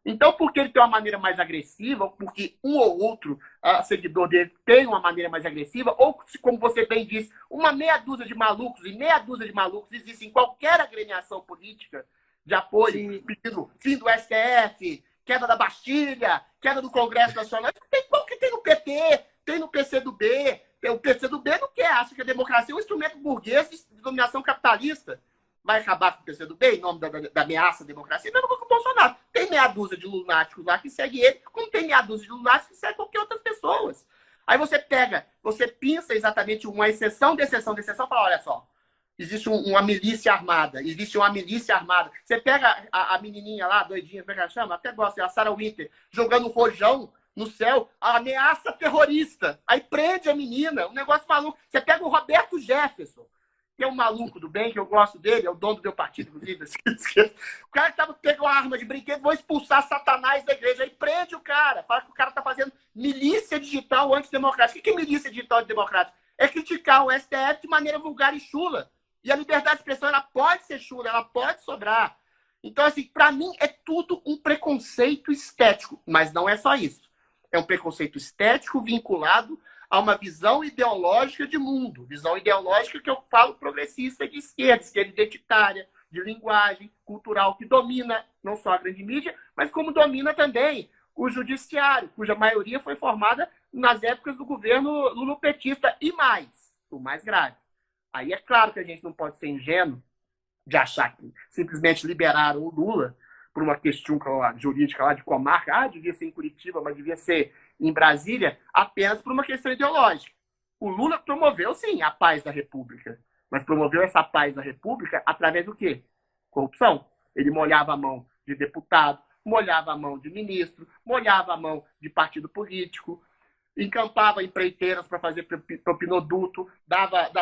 Então, porque ele tem uma maneira mais agressiva, ou porque um ou outro seguidor dele tem uma maneira mais agressiva, ou, como você bem disse, uma meia dúzia de malucos, e meia dúzia de malucos existe em qualquer agremiação política de apoio, pedindo fim do STF, queda da Bastilha, queda do Congresso Nacional. Tem qual que tem no PT, tem no PCdoB. O PCdoB não quer, acha que a democracia é um instrumento burguês de dominação capitalista. Vai acabar com o PCdoB em nome da ameaça à democracia? Não, com o Bolsonaro. Tem meia dúzia de lunáticos lá que segue ele, como tem meia dúzia de lunáticos que segue qualquer outras pessoas. Aí você pega, você pinça exatamente uma exceção de exceção de exceção e fala, olha só, existe uma milícia armada, existe uma milícia armada. Você pega a menininha lá, doidinha, como é que ela chama? Até gosta, a Sarah Winter, jogando rojão no céu, a ameaça terrorista. Aí prende a menina, um negócio maluco. Você pega o Roberto Jefferson, que é um maluco do bem, que eu gosto dele, é o dono do meu partido, inclusive. O cara que pegou a arma de brinquedo, vou expulsar Satanás da igreja. Aí prende o cara, fala que o cara está fazendo milícia digital antidemocrática. O que é milícia digital antidemocrática? É criticar o STF de maneira vulgar e chula. E a liberdade de expressão, ela pode ser chula, ela pode sobrar. Então, assim, para mim, é tudo um preconceito estético. Mas não é só isso. É um preconceito estético vinculado a uma visão ideológica de mundo. Visão ideológica que eu falo progressista de esquerda identitária, de linguagem cultural, que domina não só a grande mídia, mas como domina também o judiciário, cuja maioria foi formada nas épocas do governo lulopetista. E mais, o mais grave. Aí é claro que a gente não pode ser ingênuo de achar que simplesmente liberaram o Lula por uma questão jurídica lá de comarca. Devia ser em Curitiba, mas devia ser em Brasília, apenas por uma questão ideológica. O Lula promoveu, sim, a paz da República, mas promoveu essa paz da República através do quê? Corrupção. Ele molhava a mão de deputado, molhava a mão de ministro, molhava a mão de partido político, encampava empreiteiras para fazer propinoduto, dava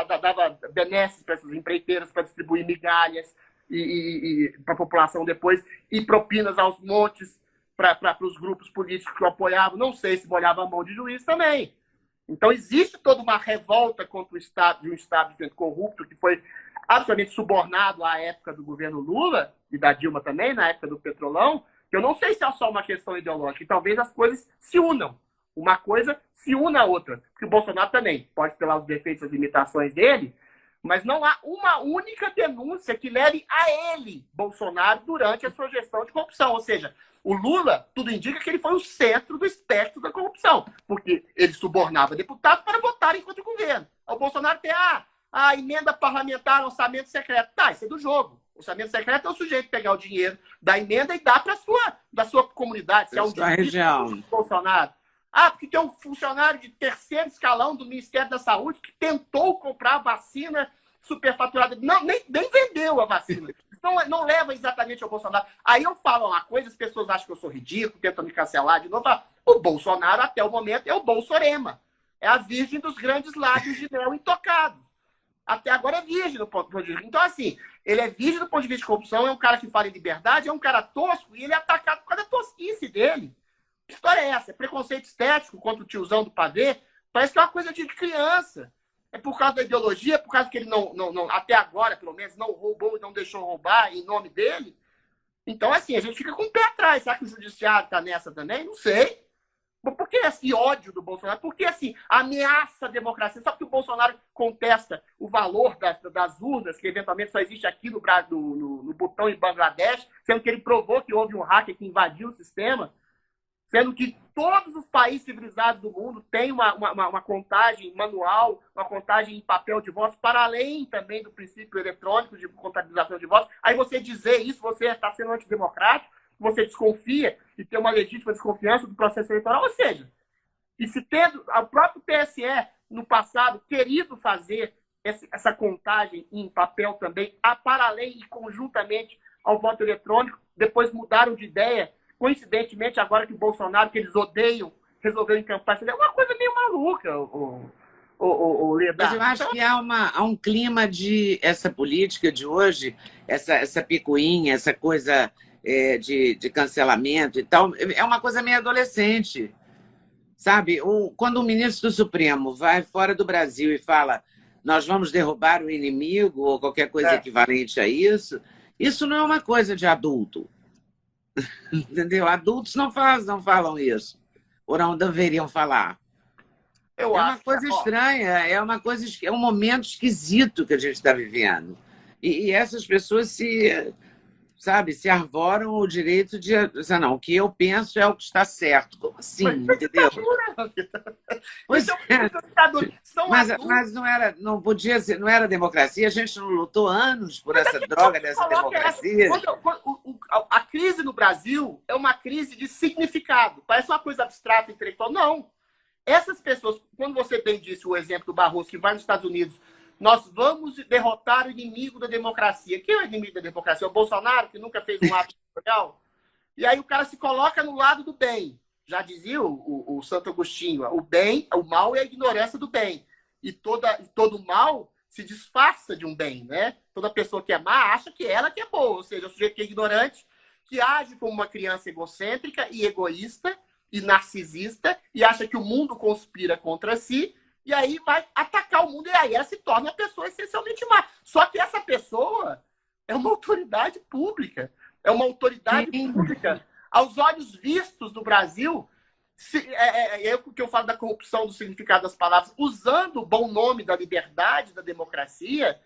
benesses para essas empreiteiras para distribuir migalhas e para a população depois, e propinas aos montes para os grupos políticos que o apoiavam. Não sei se molhava a mão de juiz também. Então, existe toda uma revolta contra o Estado, de um establishment corrupto que foi absolutamente subornado à época do governo Lula e da Dilma também, na época do Petrolão, que eu não sei se é só uma questão ideológica, e talvez as coisas se unam. Uma coisa se una à outra. Porque o Bolsonaro também pode ter lá os defeitos e as limitações dele, mas não há uma única denúncia que leve a ele, Bolsonaro, durante a sua gestão de corrupção. Ou seja, o Lula, tudo indica que ele foi o centro do espectro da corrupção, porque ele subornava deputados para votarem contra o governo. O Bolsonaro tem a emenda parlamentar, orçamento secreto. Tá, isso é do jogo. Orçamento secreto é o sujeito pegar o dinheiro da emenda e dar para da sua comunidade. Se é um região. Bolsonaro. Porque tem um funcionário de terceiro escalão do Ministério da Saúde que tentou comprar a vacina superfaturada. Não, nem vendeu a vacina. Não leva exatamente ao Bolsonaro. Aí eu falo uma coisa, as pessoas acham que eu sou ridículo, tentam me cancelar de novo. O Bolsonaro, até o momento, é o Bolsorema. É a virgem dos grandes lábios de mel intocados. Até agora é virgem do ponto de vista. Então, assim, ele é virgem do ponto de vista de corrupção, é um cara que fala em liberdade, é um cara tosco, e ele é atacado por causa da tosquice dele. Que história é essa? É preconceito estético contra o tiozão do pavê? Parece que é uma coisa de criança. É por causa da ideologia, é por causa que ele não, até agora, pelo menos, não roubou e não deixou roubar em nome dele. Então, assim, a gente fica com o pé atrás. Será que o judiciário está nessa também? Não sei. Por que esse ódio do Bolsonaro? Por que assim, ameaça a democracia? Só porque o Bolsonaro contesta o valor das urnas, que eventualmente só existe aqui no Butão, em Bangladesh, sendo que ele provou que houve um hacker que invadiu o sistema, sendo que todos os países civilizados do mundo têm uma contagem manual, uma contagem em papel de votos, para além também do princípio eletrônico de contabilização de votos. Aí você dizer isso, você está sendo antidemocrático, você desconfia e tem uma legítima desconfiança do processo eleitoral, ou seja, e se tendo o próprio TSE, no passado, querido fazer essa contagem em papel também, para além e conjuntamente ao voto eletrônico, depois mudaram de ideia, coincidentemente, agora que o Bolsonaro, que eles odeiam, resolveu encampar. É uma coisa meio maluca, o Leda. Mas eu acho que há um clima de essa política de hoje, essa picuinha, essa coisa de cancelamento e tal, é uma coisa meio adolescente, sabe? Quando o ministro do Supremo vai fora do Brasil e fala nós vamos derrubar o inimigo ou qualquer coisa equivalente a isso não é uma coisa de adulto. Entendeu? Adultos não falam isso. Ou não deveriam falar. É uma coisa estranha, é um momento esquisito que a gente está vivendo. E essas pessoas se arvoram o direito de dizer, não, o que eu penso é o que está certo. Como assim? Entendeu? Pois é. Mas não podia ser, não era democracia, a gente não lutou anos por essa droga dessa democracia. A crise no Brasil é uma crise de significado. Parece uma coisa abstrata, intelectual. Não. Essas pessoas, quando você bem disse o exemplo do Barroso, que vai nos Estados Unidos, nós vamos derrotar o inimigo da democracia. Quem é o inimigo da democracia? O Bolsonaro, que nunca fez um ato legal? E aí o cara se coloca no lado do bem. Já dizia o Santo Agostinho, o bem, o mal é a ignorância do bem. E todo mal se disfarça de um bem, né? Toda pessoa que é má acha que ela que é boa. Ou seja, o sujeito que é ignorante, que age como uma criança egocêntrica e egoísta e narcisista e acha que o mundo conspira contra si, e aí vai atacar o mundo, e aí ela se torna uma pessoa essencialmente má. Só que essa pessoa é uma autoridade pública. É uma autoridade pública. Aos olhos vistos do Brasil, é o que eu falo da corrupção do significado das palavras, usando o bom nome da liberdade, da democracia,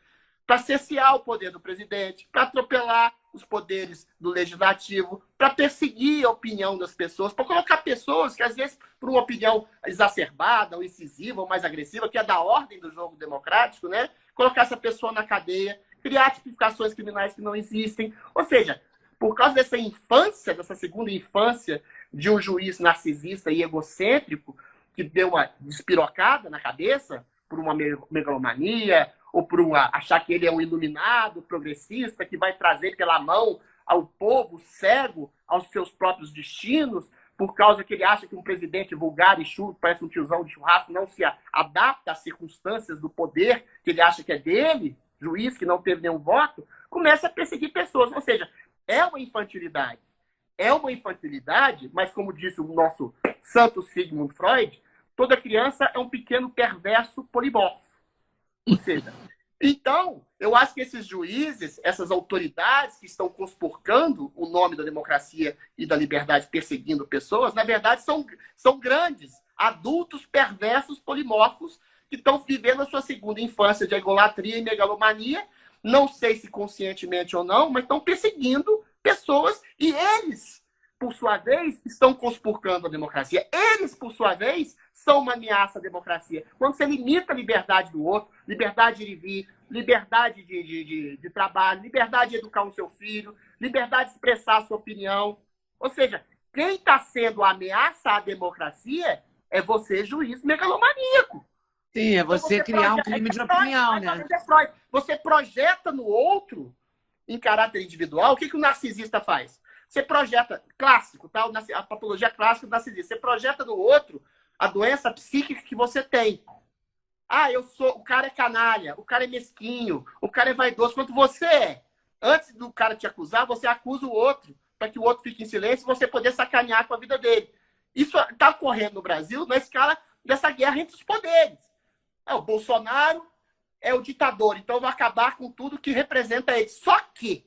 para cercear o poder do presidente, para atropelar os poderes do legislativo, para perseguir a opinião das pessoas, para colocar pessoas que, às vezes, por uma opinião exacerbada, ou incisiva, ou mais agressiva, que é da ordem do jogo democrático, né? Colocar essa pessoa na cadeia, criar tipificações criminais que não existem. Ou seja, por causa dessa infância, dessa segunda infância de um juiz narcisista e egocêntrico, que deu uma despirocada na cabeça por uma megalomania, ou por achar que ele é um iluminado, progressista, que vai trazer pela mão ao povo cego aos seus próprios destinos, por causa que ele acha que um presidente vulgar e chulo, parece um tiozão de churrasco, não se adapta às circunstâncias do poder que ele acha que é dele, juiz que não teve nenhum voto, começa a perseguir pessoas. Ou seja, é uma infantilidade. É uma infantilidade, mas como disse o nosso santo Sigmund Freud, toda criança é um pequeno perverso polimorfo. Ou seja, então, eu acho que esses juízes, essas autoridades que estão conspurcando o nome da democracia e da liberdade, perseguindo pessoas, na verdade são grandes, adultos perversos polimorfos que estão vivendo a sua segunda infância de egolatria e megalomania, não sei se conscientemente ou não, mas estão perseguindo pessoas e eles, por sua vez, estão conspurcando a democracia. Eles, por sua vez, são uma ameaça à democracia. Quando você limita a liberdade do outro, liberdade de ir e vir, liberdade de trabalho, liberdade de educar o seu filho, liberdade de expressar a sua opinião. Ou seja, quem está sendo a ameaça à democracia é você, juiz megalomaníaco. Sim, é você criar um crime de opinião, né? Você projeta no outro, em caráter individual, o que o narcisista faz? Você projeta, clássico, tá? A patologia clássica do narcisismo. Você projeta no outro a doença psíquica que você tem. O cara é canalha, o cara é mesquinho, o cara é vaidoso. Quanto você é. Antes do cara te acusar, você acusa o outro, para que o outro fique em silêncio e você poder sacanear com a vida dele. Isso está ocorrendo no Brasil na escala dessa guerra entre os poderes. O Bolsonaro é o ditador, então vai acabar com tudo que representa ele. Só que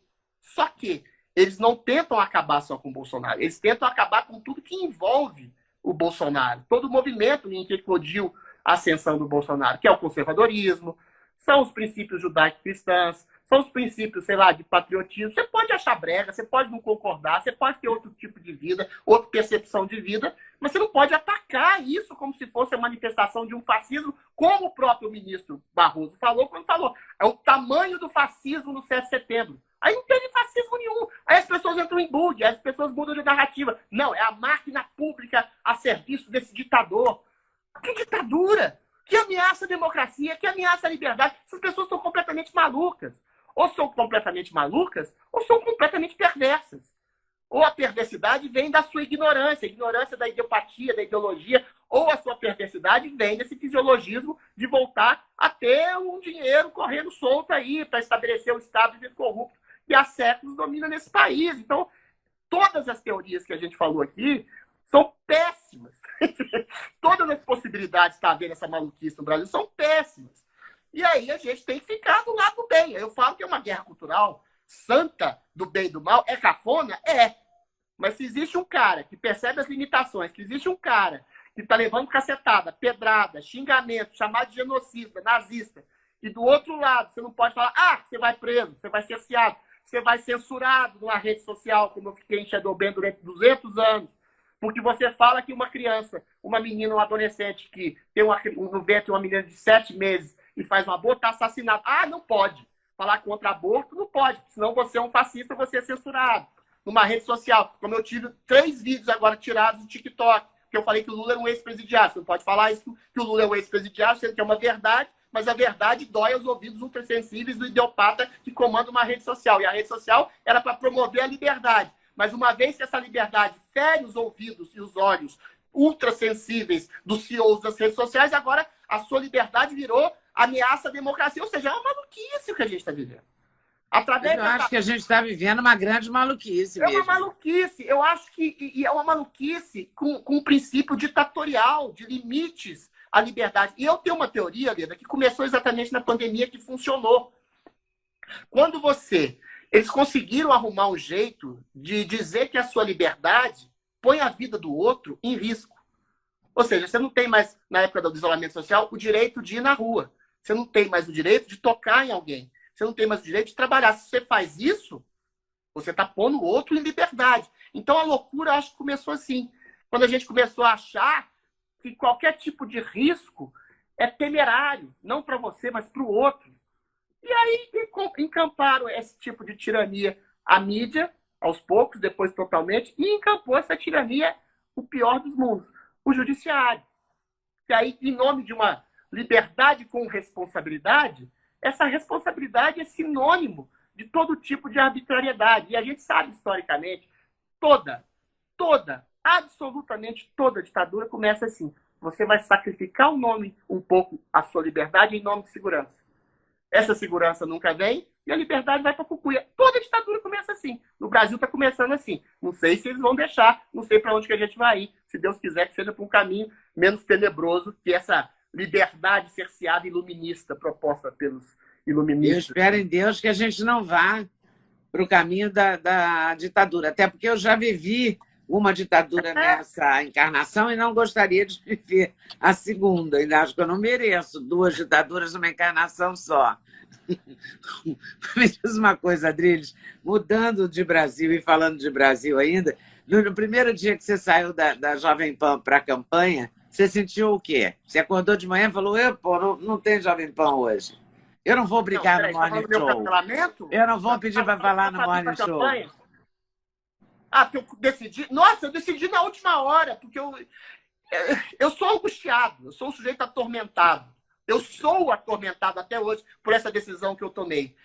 eles não tentam acabar só com o Bolsonaro, eles tentam acabar com tudo que envolve o Bolsonaro, todo o movimento em que eclodiu a ascensão do Bolsonaro, que é o conservadorismo, são os princípios judaico-cristãos, são os princípios, sei lá, de patriotismo. Você pode achar brega, você pode não concordar, você pode ter outro tipo de vida, outra percepção de vida, mas você não pode atacar isso como se fosse a manifestação de um fascismo, como o próprio ministro Barroso falou quando falou. É o tamanho do fascismo no 7 de setembro. Aí não tem fascismo nenhum. Aí as pessoas entram em bug, as pessoas mudam de narrativa. Não, é a máquina pública a serviço desse ditador. Que ditadura! Que ameaça a democracia, que ameaça a liberdade. Essas pessoas estão completamente malucas. Ou são completamente malucas, ou são completamente perversas. Ou a perversidade vem da sua ignorância, a ignorância da idiopatia, da ideologia, ou a sua perversidade vem desse fisiologismo de voltar a ter um dinheiro correndo solto aí para estabelecer o Estado corrupto que há séculos domina nesse país. Então, todas as teorias que a gente falou aqui são péssimas. Todas as possibilidades de estar vendo essa maluquice no Brasil são péssimas. E aí a gente tem que ficar do lado do bem. Eu falo que é uma guerra cultural santa do bem e do mal. É cafona? É. Mas se existe um cara que percebe as limitações, que existe um cara que está levando cacetada, pedrada, xingamento, chamado de genocida, nazista, e do outro lado você não pode falar, você vai preso, você vai cerceado, você vai censurado numa rede social, como eu fiquei em Shadowban durante 200 anos, porque você fala que uma criança, uma menina, um adolescente que tem no ventre uma menina de 7 meses e faz um aborto, está assassinado. Não pode. Falar contra aborto não pode, senão você é um fascista, você é censurado. Numa rede social, como eu tive 3 vídeos agora tirados do TikTok, que eu falei que o Lula era um ex-presidiário. Você não pode falar isso, que o Lula é um ex-presidiário, sendo que é uma verdade, mas a verdade dói aos ouvidos ultrassensíveis do idiopata que comanda uma rede social. E a rede social era para promover a liberdade. Mas uma vez que essa liberdade fere os ouvidos e os olhos ultrassensíveis dos CEOs das redes sociais, agora a sua liberdade virou ameaça à democracia. Ou seja, é uma maluquice o que a gente está vivendo. Eu acho que a gente está vivendo uma grande maluquice mesmo. É uma maluquice. Eu acho que é uma maluquice com um princípio ditatorial, de limites à liberdade. E eu tenho uma teoria, Leda, que começou exatamente na pandemia, que funcionou. Quando eles conseguiram arrumar um jeito de dizer que a sua liberdade põe a vida do outro em risco. Ou seja, você não tem mais, na época do isolamento social, o direito de ir na rua. Você não tem mais o direito de tocar em alguém. Você não tem mais o direito de trabalhar. Se você faz isso, você está pondo o outro em liberdade. Então, a loucura, acho que começou assim. Quando a gente começou a achar que qualquer tipo de risco é temerário. Não para você, mas para o outro. E aí encamparam esse tipo de tirania a mídia, aos poucos, depois totalmente, e encampou essa tirania, o pior dos mundos, o judiciário. E aí, em nome de uma liberdade com responsabilidade, essa responsabilidade é sinônimo de todo tipo de arbitrariedade. E a gente sabe, historicamente, absolutamente toda ditadura começa assim. Você vai sacrificar um pouco a sua liberdade em nome de segurança. Essa segurança nunca vem e a liberdade vai para a cucuia. Toda ditadura começa assim. No Brasil está começando assim. Não sei se eles vão deixar, não sei para onde que a gente vai ir. Se Deus quiser que seja para um caminho menos tenebroso que essa liberdade cerceada iluminista proposta pelos iluministas. Eu espero em Deus que a gente não vá para o caminho da ditadura. Até porque eu já vivi uma ditadura nessa encarnação e não gostaria de viver a segunda. Ainda acho que eu não mereço 2 ditaduras numa encarnação só. Me diz uma coisa, Adriles, mudando de Brasil e falando de Brasil ainda, no primeiro dia que você saiu da Jovem Pan para a campanha, você sentiu o quê? Você acordou de manhã e falou, não tem Jovem Pan hoje. Eu não vou brigar no Morning Show. Eu não vou pedir para falar no Morning Show. Porque eu decidi... Nossa, eu decidi na última hora, porque eu sou angustiado, eu sou um sujeito atormentado. Eu sou atormentado até hoje por essa decisão que eu tomei.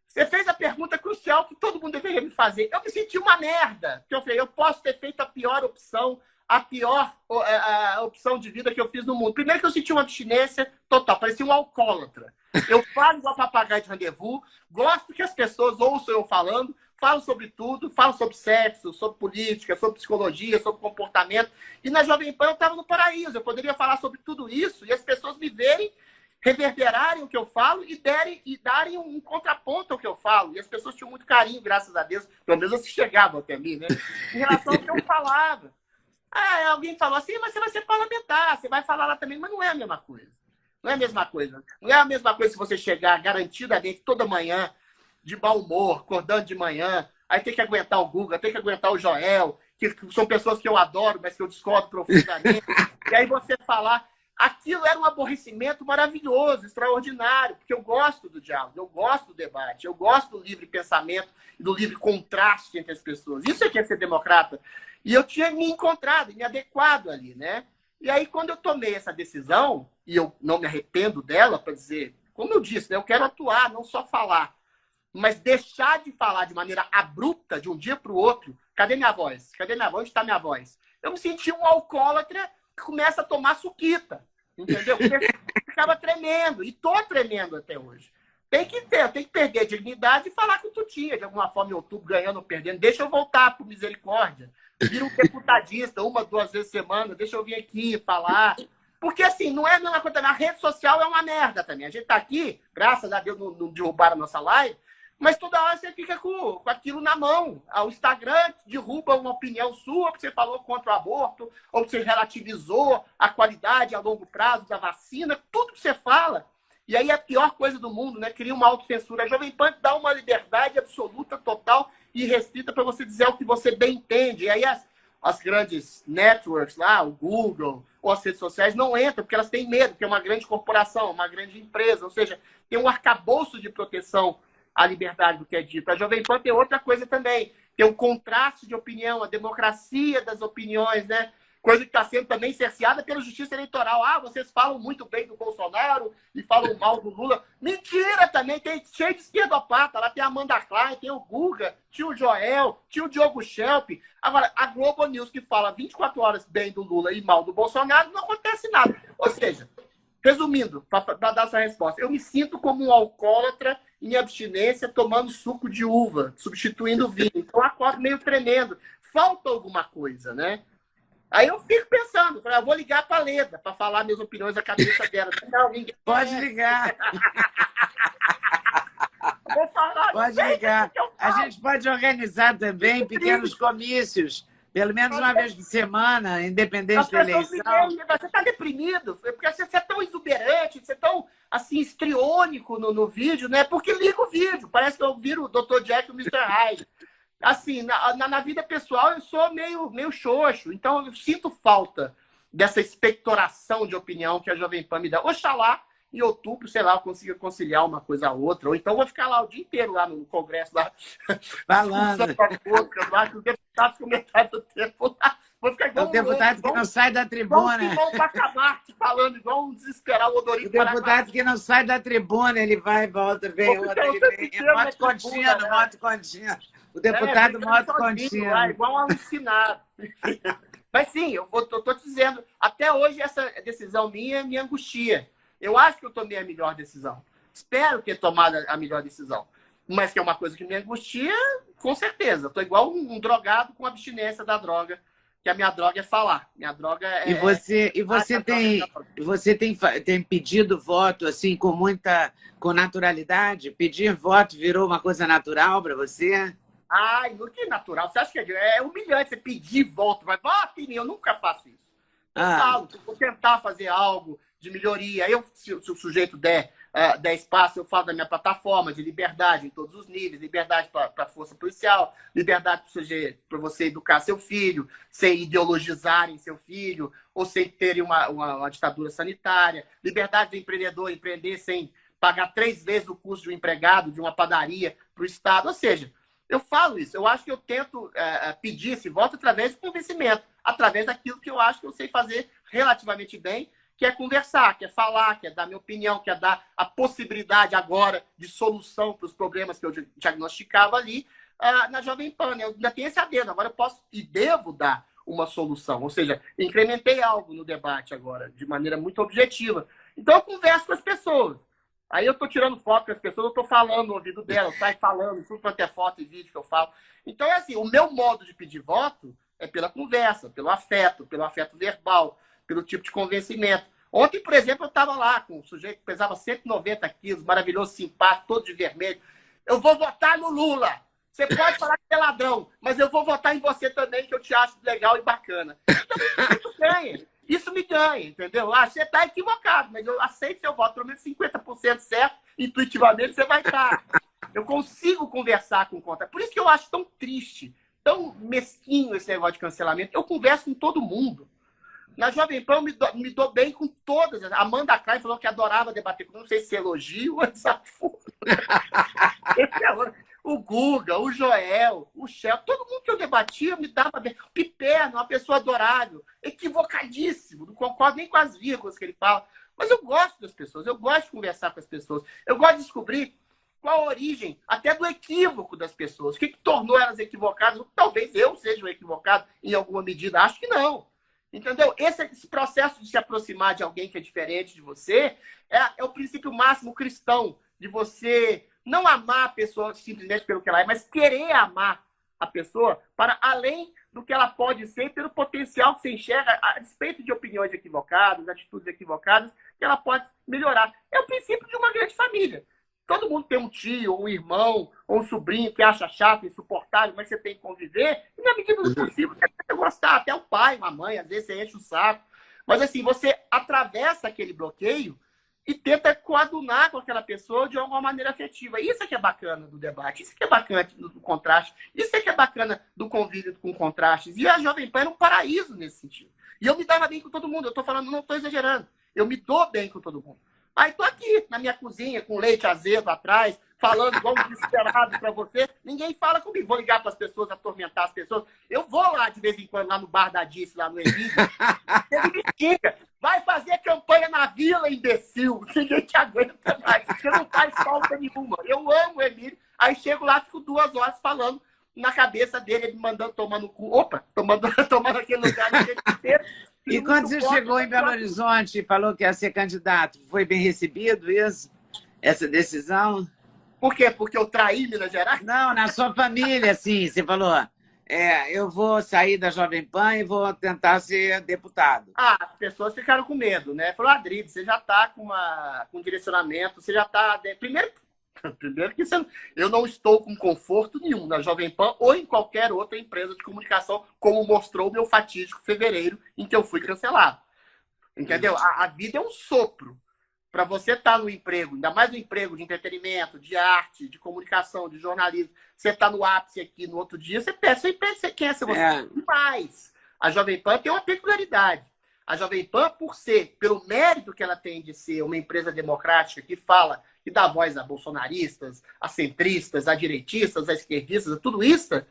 Você fez a pergunta crucial que todo mundo deveria me fazer. Eu me senti uma merda. Porque eu falei, eu posso ter feito a pior opção, a pior opção de vida que eu fiz no mundo. Primeiro que eu senti uma abstinência total, parecia um alcoólatra. Eu falo igual papagaio de rendezvous, gosto que as pessoas ouçam eu falando, falo sobre tudo, falo sobre sexo, sobre política, sobre psicologia, sobre comportamento. E na Jovem Pan eu estava no paraíso. Eu poderia falar sobre tudo isso e as pessoas me verem, reverberarem o que eu falo e darem um contraponto ao que eu falo. E as pessoas tinham muito carinho, graças a Deus, pelo menos as que chegavam até mim, né? Em relação ao que eu falava. Ah, alguém falou assim, mas você vai ser parlamentar, você vai falar lá também, mas não é a mesma coisa. Não é a mesma coisa. Não é a mesma coisa se você chegar garantidamente toda manhã, de mau humor, acordando de manhã, aí tem que aguentar o Guga, tem que aguentar o Joel, que são pessoas que eu adoro, mas que eu discordo profundamente. E aí você falar, aquilo era um aborrecimento maravilhoso, extraordinário, porque eu gosto do diálogo, eu gosto do debate, eu gosto do livre pensamento e do livre contraste entre as pessoas. Isso é que é ser democrata. E eu tinha me encontrado, me adequado ali, né? E aí, quando eu tomei essa decisão, e eu não me arrependo dela, para dizer, como eu disse, né, eu quero atuar, não só falar, mas deixar de falar de maneira abrupta, de um dia para o outro. Cadê minha voz? Cadê minha voz? Onde está minha voz? Eu me senti um alcoólatra que começa a tomar suquita, entendeu? Eu ficava tremendo, e tô tremendo até hoje. Tem que perder a dignidade e falar com o Tutinha, de alguma forma, em outubro, ganhando ou perdendo. Deixa eu voltar por misericórdia. Vira um deputadista 1, 2 vezes por semana, deixa eu vir aqui falar. Porque, assim, não é a mesma coisa. A rede social é uma merda também. A gente tá aqui, graças a Deus não derrubaram a nossa live, mas toda hora você fica com aquilo na mão. O Instagram derruba uma opinião sua, porque você falou contra o aborto, ou você relativizou a qualidade a longo prazo da vacina, tudo que você fala. E aí é a pior coisa do mundo, né? Cria uma autocensura. A Jovem Pan dá uma liberdade absoluta, total e restrita para você dizer o que você bem entende. E aí as grandes networks lá, o Google ou as redes sociais não entram, porque elas têm medo, porque é uma grande corporação, uma grande empresa. Ou seja, tem um arcabouço de proteção à liberdade do que é dito. A Jovem Pan tem outra coisa também. Tem um contraste de opinião, a democracia das opiniões, né? Coisa que está sendo também cerceada pela Justiça Eleitoral. Ah, vocês falam muito bem do Bolsonaro e falam mal do Lula. Mentira também, tem cheio de esquerdopata. Lá tem a Amanda Klein, tem o Guga, tinha o Joel, tinha o Diogo Schelp. Agora, a Globo News que fala 24 horas bem do Lula e mal do Bolsonaro, não acontece nada. Ou seja, resumindo, para dar essa resposta, eu me sinto como um alcoólatra em abstinência tomando suco de uva, substituindo o vinho. Então, eu acordo meio tremendo. Falta alguma coisa, né? Aí eu fico pensando, eu vou ligar para a Leda para falar minhas opiniões da cabeça dela. Não, ninguém Pode ligar. Vou falar, Pode ligar. A gente pode organizar também pequenos comícios, pelo menos uma vez por semana, independente da eleição. Você está deprimido, porque você é tão exuberante, você é tão assim, histriônico no vídeo, né? Porque liga o vídeo, parece que eu viro o Dr. Jack e o Mr. Hyde. Assim, na vida pessoal, eu sou meio xoxo. Então, eu sinto falta dessa expectoração de opinião que a Jovem Pan me dá. Oxalá, em outubro, sei lá, eu consiga conciliar uma coisa a outra. Ou então, vou ficar lá o dia inteiro, lá no Congresso, lá, falando. Lá, com os deputados com metade do tempo lá. Vou ficar igual o deputado que não sai da tribuna. Igual o Bacamarte falando, igual um desesperado Odorico. O deputado que não sai da tribuna, ele vai e volta, vem outro, ele vem. É moto contínuo, moto contínuo. O deputado moto contínuo. Igual um alucinado. Mas sim, eu tô te dizendo, até hoje essa decisão minha me angustia. Eu acho que eu tomei a melhor decisão. Espero ter tomado a melhor decisão. Mas que é uma coisa que me angustia, com certeza. Estou igual um drogado com abstinência da droga, que a minha droga é falar. Minha droga é... você tem pedido voto assim com naturalidade? Pedir voto virou uma coisa natural para você? Ai, não que natural. Você acha que é humilhante você pedir voto? Mas vote em mim, eu nunca faço isso. Eu falo, vou tentar fazer algo de melhoria. Se o sujeito der espaço, eu falo da minha plataforma de liberdade em todos os níveis, liberdade para a força policial, liberdade para você educar seu filho, sem ideologizarem seu filho, ou sem terem uma ditadura sanitária, liberdade do empreendedor empreender sem pagar 3 vezes o custo de um empregado de uma padaria para o Estado. Ou seja, eu falo isso. Eu acho que eu tento pedir esse voto através do convencimento, através daquilo que eu acho que eu sei fazer relativamente bem, que é conversar, que é falar, que é dar minha opinião, que é dar a possibilidade agora de solução para os problemas que eu diagnosticava ali na Jovem Pan. Eu ainda tenho esse adendo, agora eu posso e devo dar uma solução. Ou seja, incrementei algo no debate agora, de maneira muito objetiva. Então eu converso com as pessoas. Aí eu estou tirando foto com as pessoas, eu estou falando no ouvido dela, eu saio falando, tudo quanto é foto e vídeo que eu falo. Então é assim, o meu modo de pedir voto é pela conversa, pelo afeto verbal, pelo tipo de convencimento. Ontem, por exemplo, eu estava lá com um sujeito que pesava 190 quilos, maravilhoso, simpático, todo de vermelho. Eu vou votar no Lula. Você pode falar que é ladrão, mas eu vou votar em você também, que eu te acho legal e bacana. Então, isso ganha. Isso me ganha, entendeu? Ah, você está equivocado, mas eu aceito seu voto, pelo menos 50% certo, intuitivamente você vai estar. Eu consigo conversar com o contra. Por isso que eu acho tão triste, tão mesquinho esse negócio de cancelamento. Eu converso com todo mundo. Na Jovem Pan, eu me dou bem com todas. A Amanda Klein falou que adorava debater comigo. Não sei se elogio ou desafio. O Guga, o Joel, o Shell, todo mundo que eu debatia me dava bem. O Piperno, uma pessoa adorável, equivocadíssimo, não concordo nem com as vírgulas que ele fala. Mas eu gosto das pessoas, eu gosto de conversar com as pessoas. Eu gosto de descobrir qual a origem, até do equívoco das pessoas. O que tornou elas equivocadas? Talvez eu seja um equivocado em alguma medida, acho que não. Entendeu? Esse processo de se aproximar de alguém que é diferente de você é o princípio máximo cristão, de você não amar a pessoa simplesmente pelo que ela é, mas querer amar a pessoa para além do que ela pode ser e pelo potencial que você enxerga a despeito de opiniões equivocadas, atitudes equivocadas, que ela pode melhorar. É o princípio de uma grande família. Todo mundo tem um tio, ou um irmão, ou um sobrinho que acha chato, insuportável, mas você tem que conviver. E na medida do possível, você gostar. Até o pai, uma mãe, às vezes você enche o saco. Mas assim, você atravessa aquele bloqueio e tenta coadunar com aquela pessoa de alguma maneira afetiva. Isso é que é bacana do debate, isso é que é bacana do contraste, isso é que é bacana do convívio com contrastes. E a Jovem Pan era um paraíso nesse sentido. E eu me dava bem com todo mundo. Eu estou falando, não estou exagerando. Eu me dou bem com todo mundo. Aí tô aqui na minha cozinha com leite azedo atrás, falando igual um desesperado para você. Ninguém fala comigo. Vou ligar para as pessoas, atormentar as pessoas. Eu vou lá de vez em quando, lá no Bar da Dice, lá no Emílio. Ele me xinga. Vai fazer campanha na Vila, imbecil. Ninguém te aguenta mais. Você não faz falta nenhuma. Eu amo o Emílio. Aí chego lá, fico 2 horas falando na cabeça dele, ele me mandando tomar no cu. Opa, tomando aquele lugar inteiro. E quando você chegou em Belo Horizonte e falou que ia ser candidato, foi bem recebido isso? Essa decisão? Por quê? Porque eu traí Minas Gerais? Não, na sua família, assim, você falou, eu vou sair da Jovem Pan e vou tentar ser deputado. As pessoas ficaram com medo, né? Falou, Adriles, você já está com um direcionamento, você já está... Primeiro que eu não estou com conforto nenhum na Jovem Pan ou em qualquer outra empresa de comunicação, como mostrou o meu fatídico fevereiro, em que eu fui cancelado. Entendeu? A vida é um sopro. Para você estar no emprego, ainda mais no emprego de entretenimento, de arte, de comunicação, de jornalismo, você está no ápice aqui, no outro dia, você pensa quem é você. Mas a Jovem Pan tem uma peculiaridade. A Jovem Pan, pelo mérito que ela tem de ser uma empresa democrática que fala, que dá voz a bolsonaristas, a centristas, a direitistas, a esquerdistas, a tudo isso,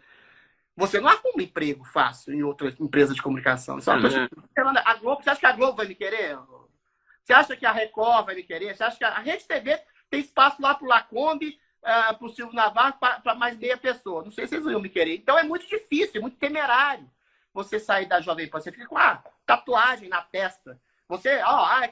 você não arruma emprego fácil em outra empresa de comunicação. Isso é uma coisa. A Globo, você acha que a Globo vai me querer? Você acha que a Record vai me querer? Você acha que a Rede TV tem espaço lá para o Lacombe, para o Silvio Navarro, para mais meia pessoa? Não sei se eles iam me querer. Então é muito difícil, é muito temerário você sair da Jovem Pan. Você fica com tatuagem na testa. Você,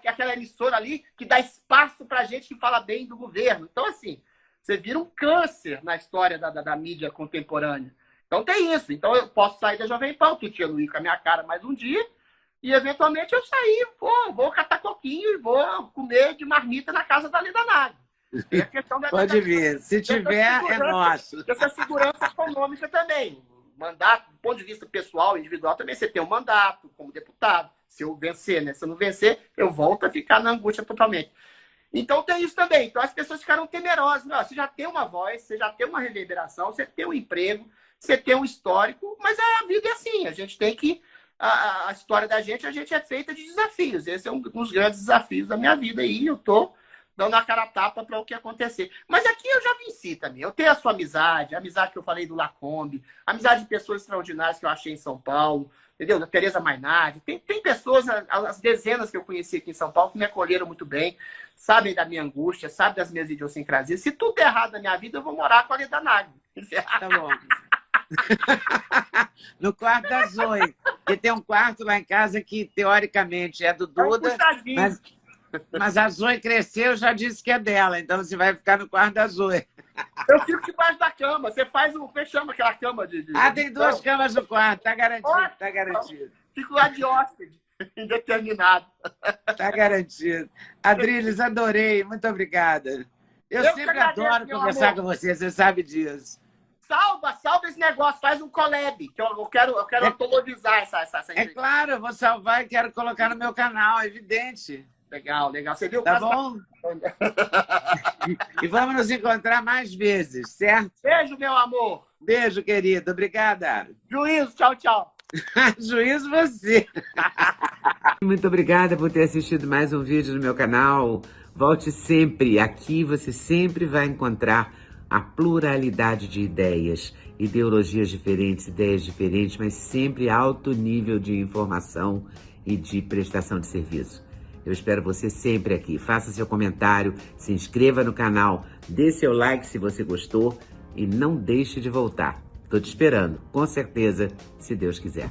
aquela emissora ali que dá espaço para gente que fala bem do governo. Então, assim, você vira um câncer na história da mídia contemporânea. Então, tem isso. Então, eu posso sair da Jovem Pan, que tinha Luiz com a minha cara mais um dia, e, eventualmente, eu sair, vou catar coquinho e vou comer de marmita na casa da Leda Nagel. Tem a questão Pode vir. Se tiver, é nosso. Essa segurança econômica também. Mandato, do ponto de vista pessoal, individual, também você tem um mandato como deputado. Se eu vencer, né? Se eu não vencer, eu volto a ficar na angústia totalmente. Então tem isso também. Então as pessoas ficaram temerosas. Não, você já tem uma voz, você já tem uma reverberação, você tem um emprego, você tem um histórico, mas a vida é assim. A gente tem que... A história da gente é feita de desafios. Esse é um dos grandes desafios da minha vida aí. Eu estou dando a cara a tapa para o que acontecer. Mas aqui eu já venci também. Eu tenho a sua amizade, a amizade que eu falei do Lacombe, a amizade de pessoas extraordinárias que eu achei em São Paulo, entendeu? Da Tereza Mainardi. Tem pessoas, as dezenas que eu conheci aqui em São Paulo, que me acolheram muito bem, sabem da minha angústia, sabem das minhas idiosincrasias. Se tudo der errado na minha vida, eu vou morar com a Leda Nagel. Tá bom. No quarto da Zoe. Porque tem um quarto lá em casa que, teoricamente, é do Duda, mas a Zoe cresceu, já disse que é dela, então você vai ficar no quarto da Zoe. Eu fico debaixo da cama. Você chama aquela cama de... tem 2 camas no quarto, tá garantido, tá garantido. Fico lá de hóspede, indeterminado. Tá garantido. Adriles, adorei, muito obrigada. Eu sempre adoro conversar com você sabe disso. Salva esse negócio, faz um collab, que eu quero autonomizar essa É claro, eu vou salvar e quero colocar no meu canal, é evidente. Legal. Você viu? Tá bom? E vamos nos encontrar mais vezes, certo? Beijo, meu amor. Beijo, querido. Obrigada. Juízo, tchau. Juízo você. Muito obrigada por ter assistido mais um vídeo no meu canal. Volte sempre. Aqui você sempre vai encontrar a pluralidade de ideias, ideologias diferentes, ideias diferentes, mas sempre alto nível de informação e de prestação de serviço. Eu espero você sempre aqui. Faça seu comentário, se inscreva no canal, dê seu like se você gostou e não deixe de voltar. Estou te esperando, com certeza, se Deus quiser.